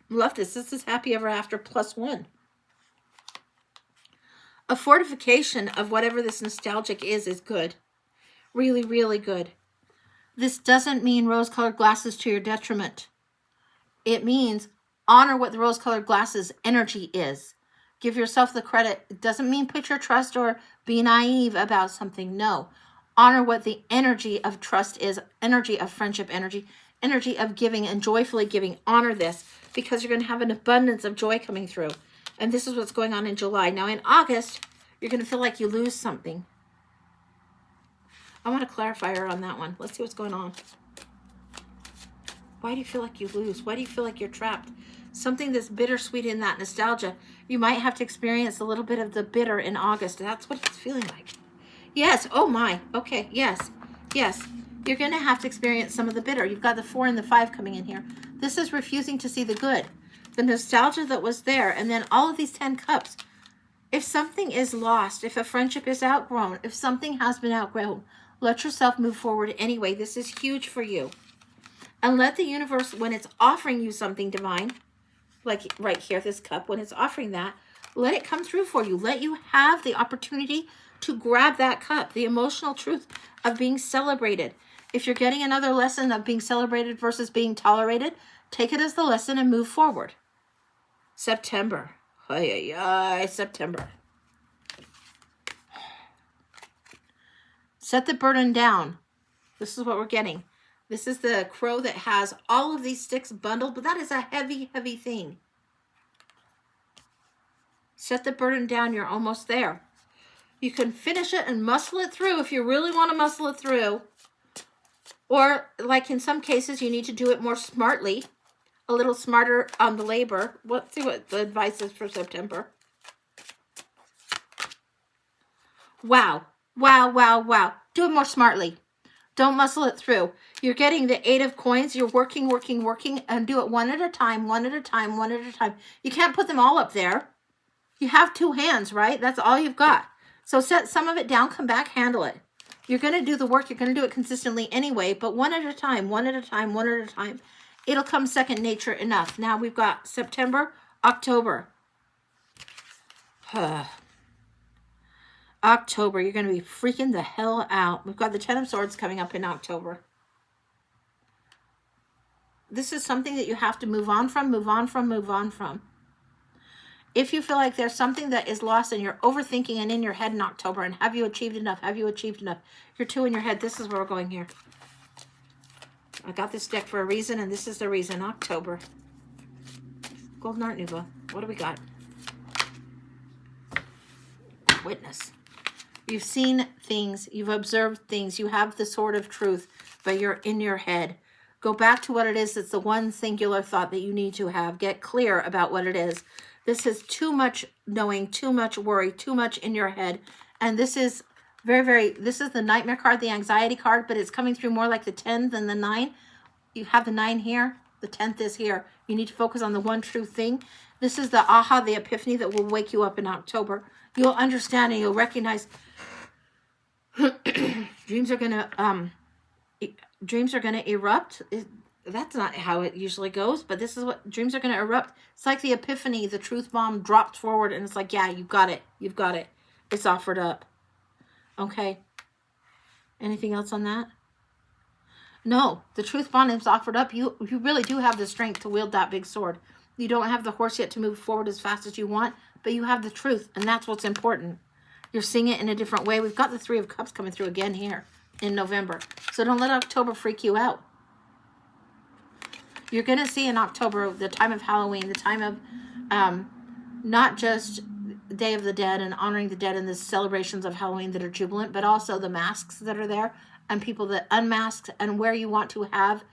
Love this. This is happy ever after +1. A fortification of whatever this nostalgic is good. Really, really good. This doesn't mean rose-colored glasses to your detriment. It means honor what the rose-colored glasses energy is. Give yourself the credit. It doesn't mean put your trust or be naive about something. No. Honor what the energy of trust is. Energy of friendship energy. Energy of giving and joyfully giving. Honor this because you're going to have an abundance of joy coming through. And this is what's going on in July. Now in August, you're going to feel like you lose something. I want a clarifier on that one. Let's see what's going on. Why do you feel like you lose? Why do you feel like you're trapped? Something that's bittersweet in that nostalgia. You might have to experience a little bit of the bitter in August. That's what it's feeling like. Yes. Oh my. Okay. Yes. Yes. You're going to have to experience some of the bitter. You've got the 4 and the 5 coming in here. This is refusing to see the good. The nostalgia that was there. And then all of these 10 cups. If something is lost, if a friendship is outgrown, if something has been outgrown, let yourself move forward anyway. This is huge for you. And let the universe, when it's offering you something divine, like right here, this cup, when it's offering that, let it come through for you. Let you have the opportunity to grab that cup, the emotional truth of being celebrated. If you're getting another lesson of being celebrated versus being tolerated, take it as the lesson and move forward. September. Ay, ay, ay, September. Set the burden down. This is what we're getting. This is the crow that has all of these sticks bundled, but that is a heavy, heavy thing. Set the burden down. You're almost there. You can finish it and muscle it through if you really want to muscle it through. Or, like in some cases, you need to do it more smartly. A little smarter on the labor. Let's see what the advice is for September. Wow. Wow, wow, wow. Do it more smartly. Don't muscle it through. You're getting the 8 of coins. You're working, working, working, and do it one at a time, one at a time, one at a time. You can't put them all up there. You have 2 hands, right? That's all you've got. So set some of it down, come back, handle it. You're going to do the work. You're going to do it consistently anyway, but one at a time, one at a time, one at a time. It'll come second nature enough. Now we've got September, October. October, you're going to be freaking the hell out. We've got the 10 of Swords coming up in October. This is something that you have to move on from, move on from, move on from. If you feel like there's something that is lost and you're overthinking and in your head in October, and have you achieved enough? Have you achieved enough? You're 2 in your head. This is where we're going here. I got this deck for a reason, and this is the reason. October. Golden Art Nouveau. What do we got? Witness. You've seen things, you've observed things, you have the sword of truth, but you're in your head. Go back to what it is. It's the one singular thought that you need to have. Get clear about what it is. This is too much knowing, too much worry, too much in your head. And this is this is the nightmare card, the anxiety card, but it's coming through more like the 10 than the 9. You have the 9 here. The 10th is here. You need to focus on the one true thing. This is the aha, the epiphany that will wake you up in October. You'll understand and you'll recognize dreams are gonna erupt. That's not how it usually goes, but this is what dreams are gonna erupt. It's like the epiphany, the truth bomb dropped forward, and it's like, yeah, you've got it. You've got it. It's offered up. Okay. Anything else on that? No, the truth bomb is offered up. You really do have the strength to wield that big sword. You don't have the horse yet to move forward as fast as you want, but you have the truth, and that's what's important. You're seeing it in a different way. We've got the 3 of Cups coming through again here in November. So don't let October freak you out. You're going to see in October the time of Halloween, the time of not just Day of the Dead and honoring the dead and the celebrations of Halloween that are jubilant, but also the masks that are there and people that unmask, and where you want to have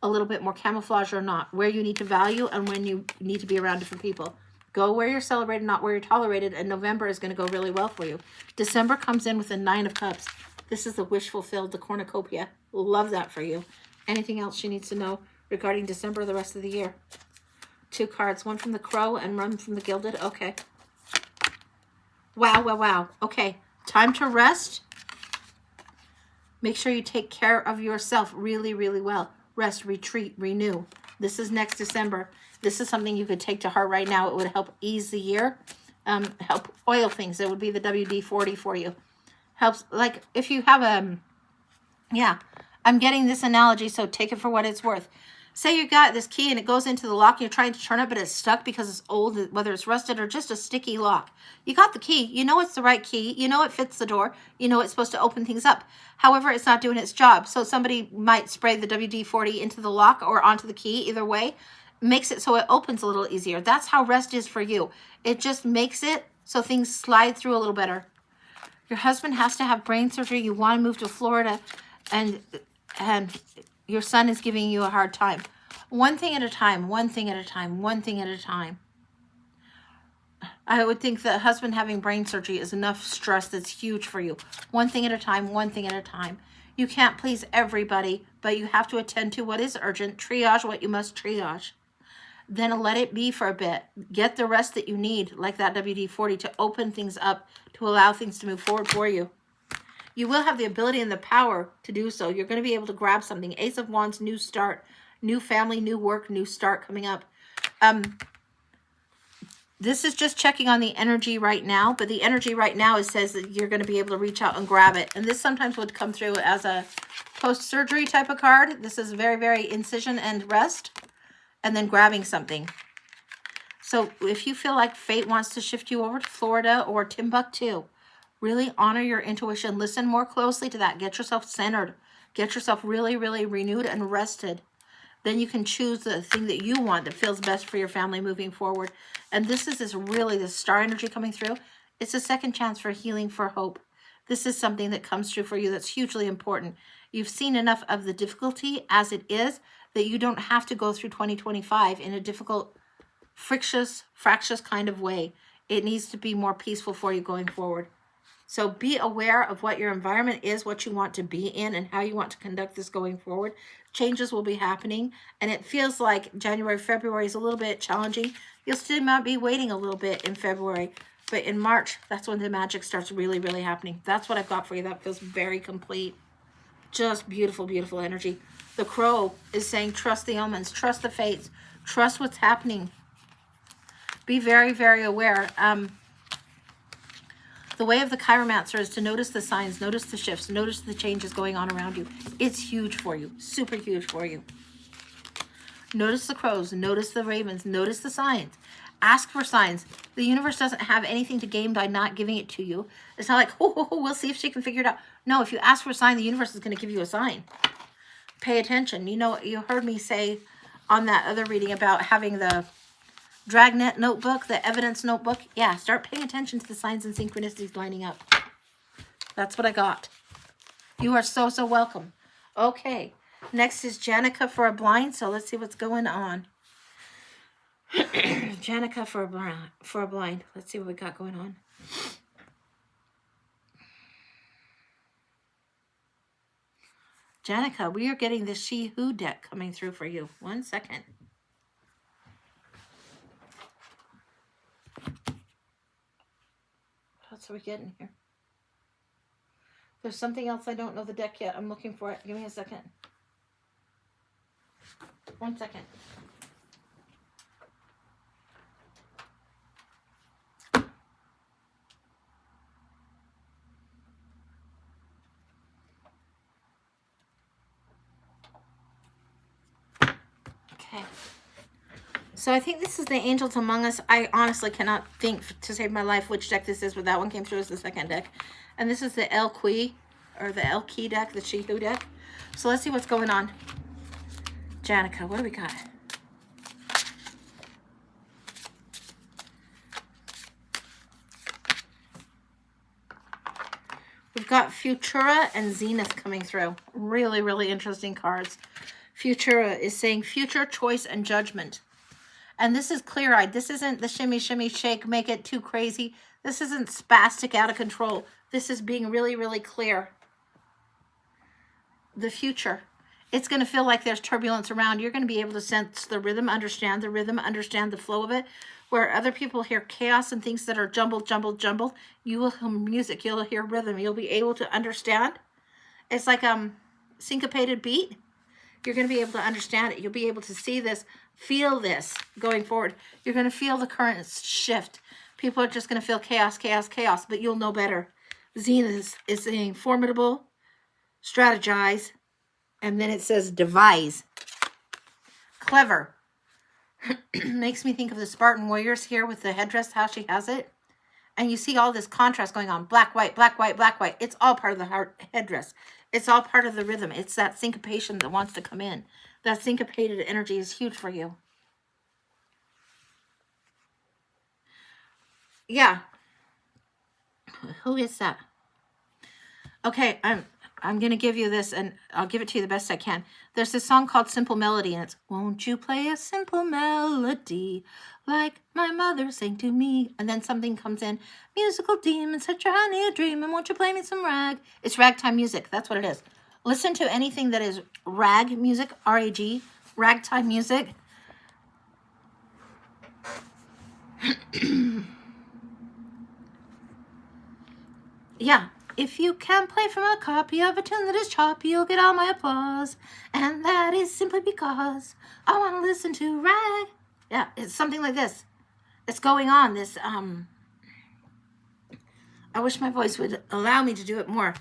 a little bit more camouflage or not, where you need to value and when you need to be around different people. Go where you're celebrated, not where you're tolerated, and November is going to go really well for you. December comes in with the 9 of Cups. This is the wish fulfilled, the cornucopia. Love that for you. Anything else she needs to know regarding December or the rest of the year? 2 cards, one from the Crow and one from the Gilded. Okay. Wow, wow, wow. Okay, time to rest. Make sure you take care of yourself really, really well. Rest, retreat, renew. This is next December. This is something you could take to heart right now. It would help ease the year, help oil things. It would be the WD-40 for you. Helps, like if you have yeah, I'm getting this analogy, so take it for what it's worth. Say you got this key and it goes into the lock and you're trying to turn it, but it's stuck because it's old, whether it's rusted or just a sticky lock. You got the key. You know it's the right key. You know it fits the door. You know it's supposed to open things up. However, it's not doing its job. So somebody might spray the WD-40 into the lock or onto the key. Either way, makes it so it opens a little easier. That's how rest is for you. It just makes it so things slide through a little better. Your husband has to have brain surgery. You want to move to Florida, and your son is giving you a hard time. One thing at a time, one thing at a time, one thing at a time. I would think that husband having brain surgery is enough stress that's huge for you. One thing at a time, one thing at a time. You can't please everybody, but you have to attend to what is urgent, triage what you must triage. Then let it be for a bit. Get the rest that you need, like that WD-40, to open things up, to allow things to move forward for you. You will have the ability and the power to do so. You're going to be able to grab something. Ace of Wands, new start, new family, new work, new start coming up. This is just checking on the energy right now, but the energy right now says that you're going to be able to reach out and grab it. And this sometimes would come through as a post-surgery type of card. This is very, very incision and rest, and then grabbing something. So if you feel like fate wants to shift you over to Florida or Timbuktu, really honor your intuition. Listen more closely to that. Get yourself centered. Get yourself really, really renewed and rested. Then you can choose the thing that you want that feels best for your family moving forward. And this is really the star energy coming through. It's a second chance for healing, for hope. This is something that comes through for you that's hugely important. You've seen enough of the difficulty as it is that you don't have to go through 2025 in a difficult, fractious kind of way. It needs to be more peaceful for you going forward. So be aware of what your environment is, what you want to be in, and how you want to conduct this going forward. Changes will be happening, and it feels like January, February is a little bit challenging. You'll still might be waiting a little bit in February, but in March, that's when the magic starts really, really happening. That's what I've got for you. That feels very complete. Just beautiful, beautiful energy. The crow is saying, trust the omens, trust the fates, trust what's happening. Be very, very aware. The way of the chiromancer is to notice the signs, notice the shifts, notice the changes going on around you. It's huge for you, super huge for you. Notice the crows, notice the ravens, notice the signs. Ask for signs. The universe doesn't have anything to gain by not giving it to you. It's not like, oh, we'll see if she can figure it out. No, if you ask for a sign, the universe is going to give you a sign. Pay attention. You know, you heard me say on that other reading about having the Dragnet notebook, the evidence notebook. Yeah, start paying attention to the signs and synchronicities lining up. That's what I got. You are so, so welcome. Okay, next is Janica for a blind, so let's see what's going on. Janica for a blind. Let's see what we got going on. Janica, we are getting the She Who deck coming through for you. 1 second. What are we getting here? There's something else I don't know the deck yet. I'm looking for it. Give me a second. 1 second. Okay. So I think this is the Angels Among Us. I honestly cannot think to save my life which deck this is, but that one came through as the second deck. And this is the El Qui, or the El Key deck, the She Who deck. So let's see what's going on. Janica, what do we got? We've got Futura and Zenith coming through. Really, really interesting cards. Futura is saying future, choice, and judgment. And this is clear-eyed. This isn't the shimmy, shimmy, shake, make it too crazy. This isn't spastic, out of control. This is being really, really clear. The future. It's going to feel like there's turbulence around. You're going to be able to sense the rhythm, understand the flow of it. Where other people hear chaos and things that are jumbled, you will hear music. You'll hear rhythm. You'll be able to understand. It's like syncopated beat. You're going to be able to understand it. You'll be able to see this, feel this going forward. You're going to feel the currents shift. People are just going to feel chaos, but you'll know better. Zenith is saying formidable, strategize, and then it says devise. Clever. Makes me think of the Spartan warriors here with the headdress, how she has it. And you see all this contrast going on. Black, white, black, white, black, white. It's all part of the headdress. It's all part of the rhythm. It's that syncopation that wants to come in. That syncopated energy is huge for you. Yeah. Who is that? Okay, I'm going to give you this, and I'll give it to you the best I can. There's this song called Simple Melody, and it's, won't you play a simple melody like my mother sang to me? And then something comes in, musical demon, such a honey a dream, and won't you play me some rag? It's ragtime music. That's what it is. Listen to anything that is rag music, R-A-G, ragtime music. Yeah. If you can play from a copy of a tune that is choppy, you'll get all my applause. And that is simply because I want to listen to rag. Yeah, it's something like this. It's going on. This, I wish my voice would allow me to do it more.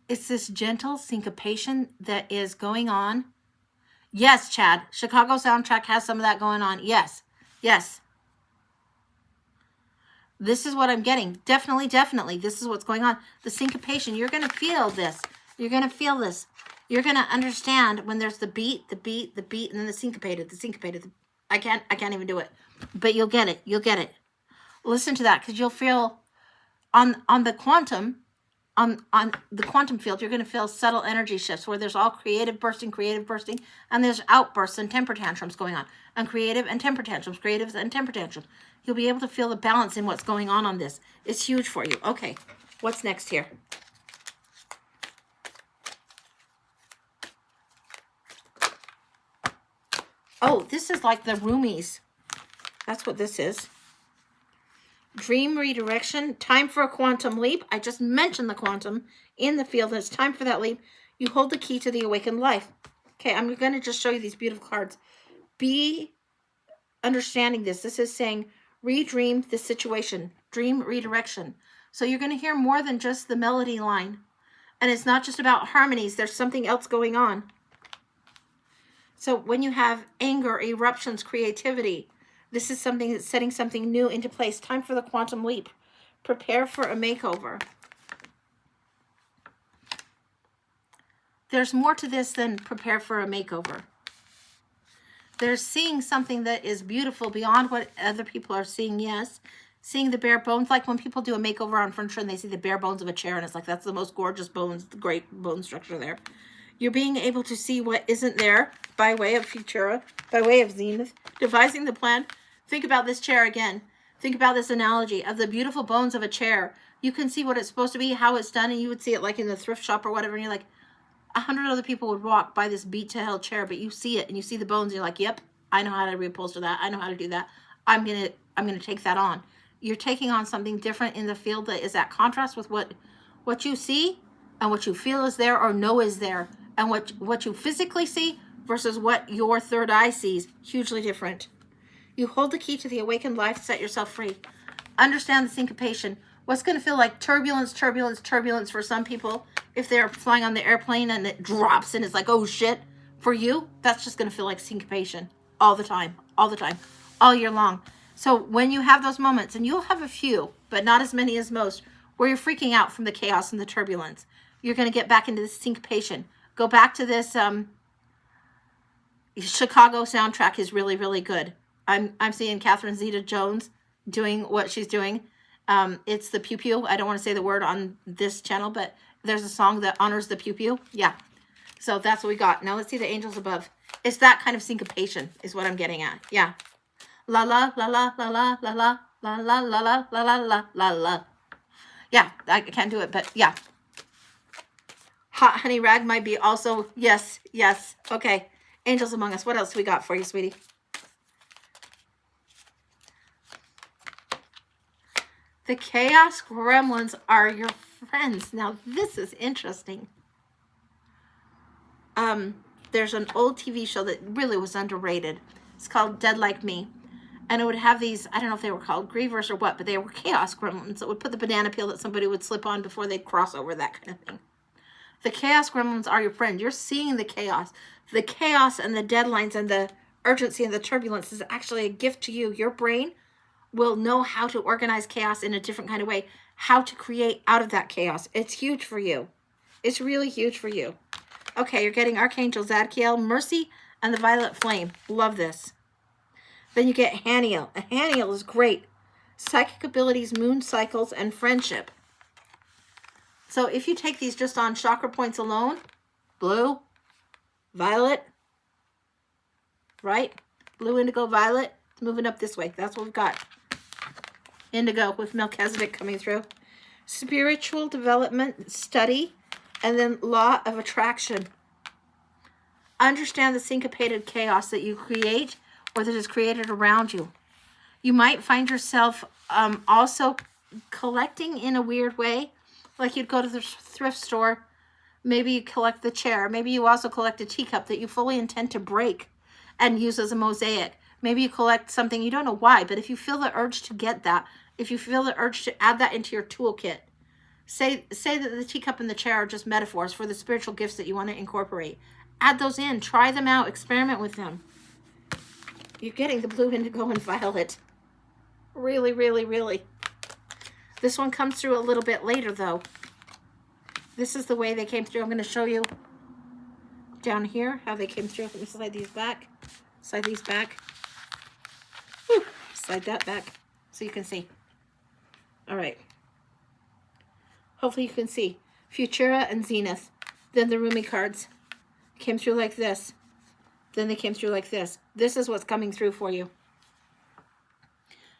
It's this gentle syncopation that is going on. Yes, Chad. Chicago soundtrack has some of that going on. Yes. Yes. This is what I'm getting. Definitely, definitely. This is what's going on. The syncopation. You're going to feel this. You're going to feel this. You're going to understand when there's the beat, the beat, the beat, and then the syncopated, the syncopated. I can't even do it. But you'll get it. You'll get it. Listen to that, because you'll feel on the quantum, on the quantum field, you're going to feel subtle energy shifts where there's all creative bursting, and there's outbursts and temper tantrums going on. And creative and temper tantrums, creatives and temper tantrums. You'll be able to feel the balance in what's going on this. It's huge for you. Okay, what's next here? Oh, this is like the roomies. That's what this is. Dream redirection. Time for a quantum leap. I just mentioned the quantum in the field. And it's time for that leap. You hold the key to the awakened life. Okay, I'm going to just show you these beautiful cards. Be understanding this. This is saying, redream the situation. Dream redirection. So you're going to hear more than just the melody line. And it's not just about harmonies. There's something else going on. So when you have anger, eruptions, creativity, this is something that's setting something new into place. Time for the quantum leap. Prepare for a makeover. There's more to this than prepare for a makeover. They're seeing something that is beautiful beyond what other people are seeing, yes. Seeing the bare bones, like when people do a makeover on furniture and they see the bare bones of a chair and it's like, that's the most gorgeous bones, the great bone structure there. You're being able to see what isn't there by way of Futura, by way of Zenith, devising the plan. Think about this chair again. Think about this analogy of the beautiful bones of a chair. You can see what it's supposed to be, how it's done, and you would see it like in the thrift shop or whatever, and you're like, 100 other people would walk by this beat to hell chair, but you see it and you see the bones and you're like, yep, I know how to reupholster that. I know how to do that. I'm gonna take that on. You're taking on something different in the field that is at contrast with what you see and what you feel is there or know is there, and what you physically see versus what your third eye sees. Hugely different. You hold the key to the awakened life, set yourself free. Understand the syncopation. What's going to feel like turbulence for some people if they're flying on the airplane and it drops and it's like, oh shit. For you, that's just going to feel like syncopation all the time, all year long. So when you have those moments, and you'll have a few, but not as many as most, where you're freaking out from the chaos and the turbulence, you're going to get back into this syncopation. Go back to this Chicago soundtrack is really, really good. I'm seeing Catherine Zeta-Jones doing what she's doing. It's the pew pew. I don't want to say the word on this channel, but there's a song that honors the pew pew. Yeah. So that's what we got. Now let's see the angels above. It's that kind of syncopation is what I'm getting at. Yeah. La la la la la la la la la la la la la la la la la. Yeah, I can't do it, but yeah. Hot honey rag might be also, yes, yes. Okay. Angels among us. What else we got for you, sweetie? The chaos gremlins are your friends. Now, this is interesting. There's an old TV show that really was underrated. It's called Dead Like Me. And it would have these, I don't know if they were called grievers or what, but they were chaos gremlins that would put the banana peel that somebody would slip on before they'd cross over, that kind of thing. The chaos gremlins are your friend. You're seeing the chaos. The chaos and the deadlines and the urgency and the turbulence is actually a gift to you. Your brain will know how to organize chaos in a different kind of way, how to create out of that chaos. It's huge for you. It's really huge for you. Okay, you're getting Archangel Zadkiel, Mercy, and the Violet Flame. Love this. Then you get Haniel. Haniel is great. Psychic abilities, moon cycles, and friendship. So if you take these just on chakra points alone, blue, violet, right? Blue, indigo, violet. It's moving up this way. That's what we've got. Indigo with Melchizedek coming through. Spiritual development, study, and then law of attraction. Understand the syncopated chaos that you create or that is created around you. You might find yourself also collecting in a weird way. Like you'd go to the thrift store. Maybe you collect the chair. Maybe you also collect a teacup that you fully intend to break and use as a mosaic. Maybe you collect something, you don't know why, but if you feel the urge to get that, if you feel the urge to add that into your toolkit, say that the teacup and the chair are just metaphors for the spiritual gifts that you want to incorporate. Add those in, try them out, experiment with them. You're getting the blue, indigo, and violet. Really, really, really. This one comes through a little bit later, though. This is the way they came through. I'm going to show you down here how they came through. Let me slide these back. Slide these back. Whew. Slide that back so you can see. All right. Hopefully you can see. Futura and Zenith. Then the Rumi cards came through like this. Then they came through like this. This is what's coming through for you.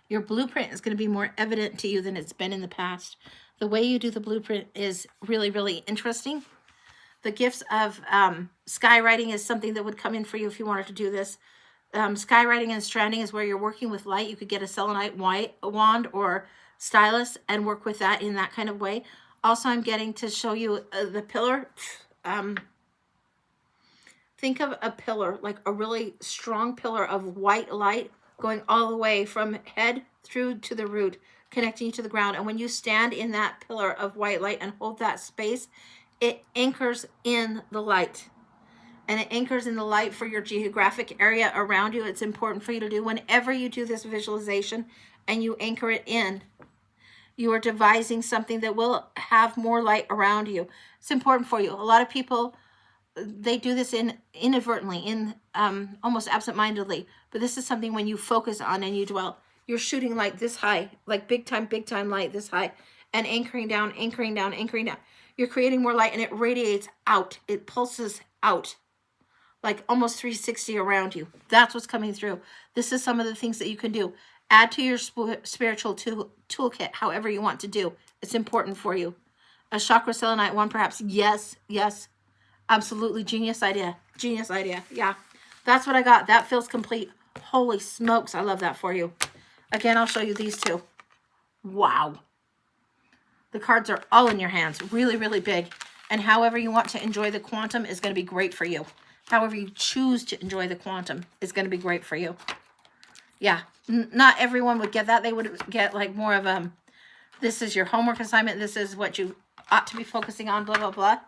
Your blueprint is going to be more evident to you than it's been in the past. The way you do the blueprint is really, really interesting. The gifts of skywriting is something that would come in for you if you wanted to do this. Skywriting and stranding is where you're working with light. You could get a selenite wand or stylus and work with that in that kind of way. Also, I'm getting to show you the pillar. Think of a pillar, like a really strong pillar of white light going all the way from head through to the root, connecting you to the ground. And when you stand in that pillar of white light and hold that space, it anchors in the light. And it anchors in the light for your geographic area around you. It's important for you to do whenever you do this visualization and you anchor it in. You are devising something that will have more light around you. It's important for you. A lot of people, they do this inadvertently, almost absent-mindedly. But this is something when you focus on and you dwell. You're shooting light this high, like big time light this high, and anchoring down, anchoring down, anchoring down. You're creating more light and it radiates out. It pulses out, like almost 360 around you. That's what's coming through. This is some of the things that you can do. Add to your spiritual toolkit however you want to do. It's important for you. A chakra selenite one, perhaps. Yes, yes. Absolutely. Genius idea. Genius idea. Yeah. That's what I got. That feels complete. Holy smokes. I love that for you. Again, I'll show you these two. Wow. The cards are all in your hands. Really, really big. And however you want to enjoy the quantum is going to be great for you. However you choose to enjoy the quantum is going to be great for you. Yeah. Not everyone would get that. They would get like more of this is your homework assignment. This is what you ought to be focusing on, blah, blah, blah.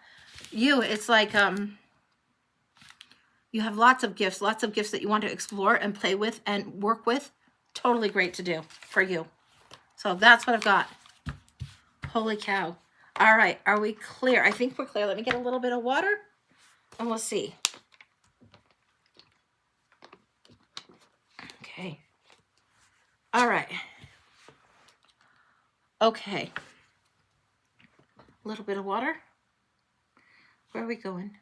It's like you have lots of gifts that you want to explore and play with and work with. Totally great to do for you. So that's what I've got. Holy cow. All right. Are we clear? I think we're clear. Let me get a little bit of water and we'll see. Okay. All right. Okay. A little bit of water. Where are we going?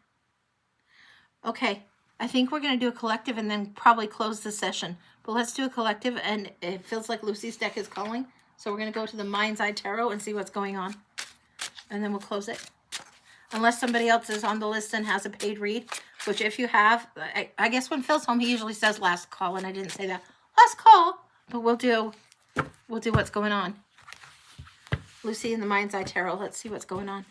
Okay. I think we're going to do a collective and then probably close the session. But let's do a collective, and it feels like Lucy's deck is calling. So we're going to go to the Mind's Eye Tarot and see what's going on. And then we'll close it. Unless somebody else is on the list and has a paid read, which if you have, I guess when Phil's home, he usually says last call, and I didn't say that. Last call. But we'll do what's going on. Lucy and the Mind's Eye Tarot. Let's see what's going on.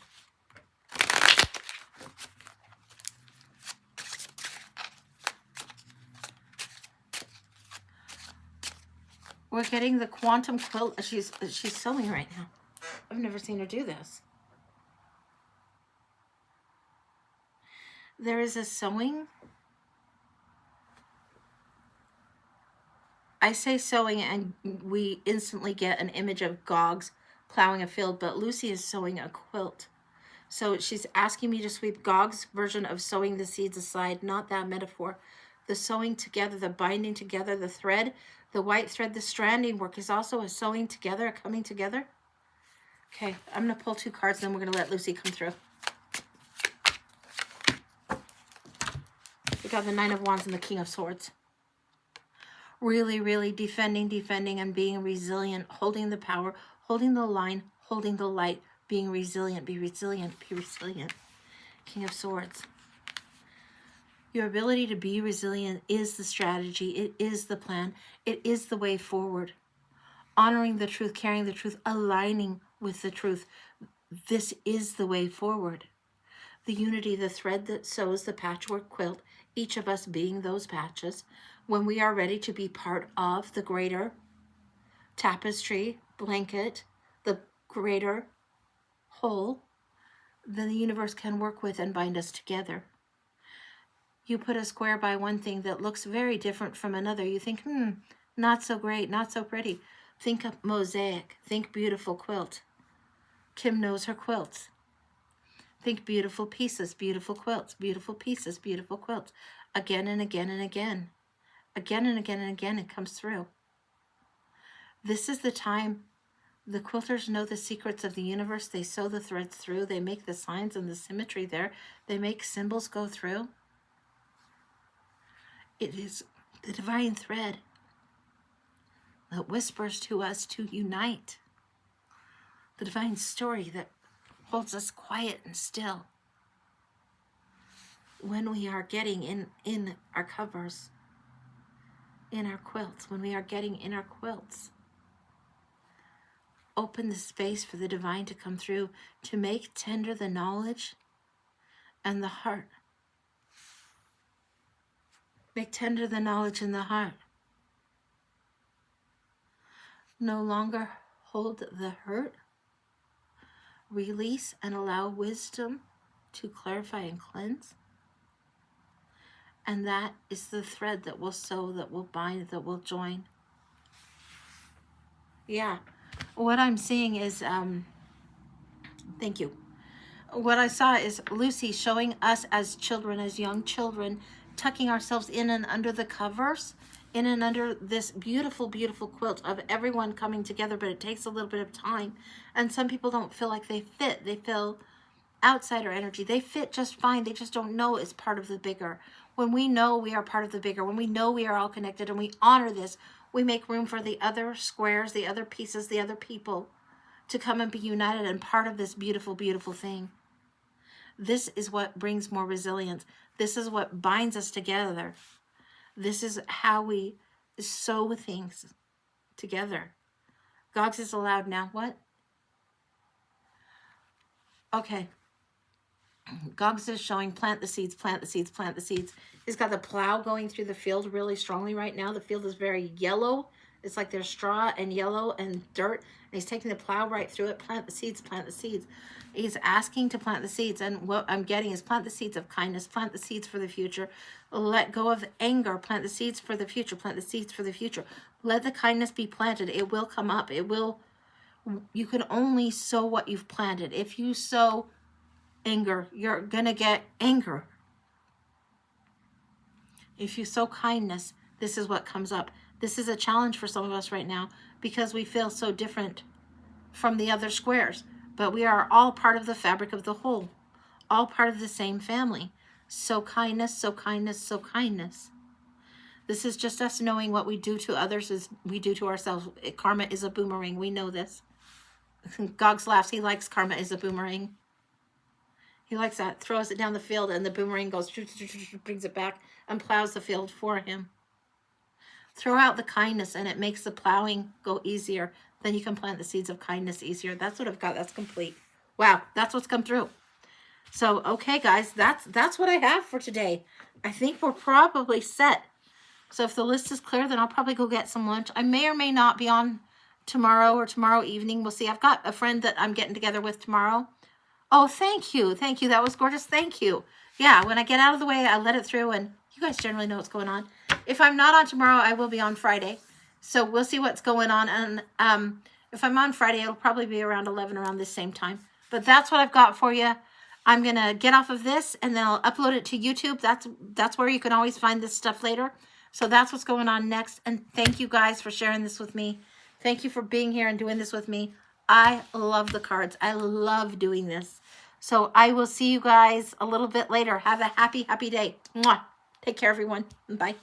We're getting the quantum quilt. She's sewing right now. I've never seen her do this. There is a sewing. I say sewing and we instantly get an image of Gogs plowing a field, but Lucy is sewing a quilt. So she's asking me to sweep Gog's version of sewing the seeds aside, not that metaphor. The sewing together, the binding together, the thread, the white thread, the stranding work is also a sewing together, a coming together. Okay, I'm going to pull 2 cards, then we're going to let Lucy come through. We got the 9 of Wands and the King of Swords. Really, really defending, and being resilient, holding the power, holding the line, holding the light, being resilient, be resilient, be resilient. King of Swords. Your ability to be resilient is the strategy. It is the plan. It is the way forward. Honoring the truth, carrying the truth, aligning with the truth. This is the way forward. The unity, the thread that sews the patchwork quilt, each of us being those patches, when we are ready to be part of the greater tapestry, blanket, the greater whole, then the universe can work with and bind us together. You put a square by one thing that looks very different from another. You think, not so great, not so pretty. Think of mosaic. Think beautiful quilt. Kim knows her quilts. Think beautiful pieces, beautiful quilts, beautiful pieces, beautiful quilts. Again and again and again. Again and again and again, it comes through. This is the time the quilters know the secrets of the universe. They sew the threads through. They make the signs and the symmetry there. They make symbols go through. It is the divine thread that whispers to us to unite. The divine story that holds us quiet and still when we are getting in our covers, in our quilts, when we are getting in our quilts. Open the space for the divine to come through, to make tender the knowledge and the heart. Make tender the knowledge in the heart. No longer hold the hurt. Release and allow wisdom to clarify and cleanse. And that is the thread that will sew, that will bind, that will join. Yeah. What I'm seeing is, thank you. What I saw is Lucy showing us as children, as young children, tucking ourselves in and under the covers, in and under this beautiful, beautiful quilt of everyone coming together, but it takes a little bit of time. And some people don't feel like they fit. They feel outsider energy. They fit just fine. They just don't know it's part of the bigger. When we know we are part of the bigger, when we know we are all connected and we honor this, we make room for the other squares, the other pieces, the other people to come and be united and part of this beautiful, beautiful thing. This is what brings more resilience. This is what binds us together. This is how we sew things together. Gogs is allowed now. What? Okay. Gogs is showing plant the seeds, plant the seeds, plant the seeds. He's got the plow going through the field really strongly right now. The field is very yellow. It's like there's straw and yellow and dirt. And he's taking the plow right through it. Plant the seeds, plant the seeds. He's asking to plant the seeds. And what I'm getting is plant the seeds of kindness. Plant the seeds for the future. Let go of anger. Plant the seeds for the future. Plant the seeds for the future. Let the kindness be planted. It will come up. It will. You can only sow what you've planted. If you sow anger, you're gonna get anger. If you sow kindness, this is what comes up. This is a challenge for some of us right now because we feel so different from the other squares, but we are all part of the fabric of the whole, all part of the same family. Sow kindness, sow kindness, sow kindness. This is just us knowing what we do to others is we do to ourselves. Karma is a boomerang. We know this. Gogs laughs. He likes karma is a boomerang. He likes that. Throws it down the field and the boomerang goes, brings it back and plows the field for him. Throw out the kindness and it makes the plowing go easier. Then you can plant the seeds of kindness easier. That's what I've got. That's complete. Wow, that's what's come through. So, okay, guys, that's what I have for today. I think we're probably set. So if the list is clear, then I'll probably go get some lunch. I may or may not be on tomorrow or tomorrow evening. We'll see. I've got a friend that I'm getting together with tomorrow. Oh, thank you. Thank you. That was gorgeous. Thank you. Yeah, when I get out of the way, I let it through, and you guys generally know what's going on. If I'm not on tomorrow, I will be on Friday. So we'll see what's going on. And if I'm on Friday, it'll probably be around 11, around this same time. But that's what I've got for you. I'm going to get off of this, and then I'll upload it to YouTube. That's where you can always find this stuff later. So that's what's going on next. And thank you guys for sharing this with me. Thank you for being here and doing this with me. I love the cards. I love doing this. So I will see you guys a little bit later. Have a happy, happy day. Mwah. Take care, everyone. Bye.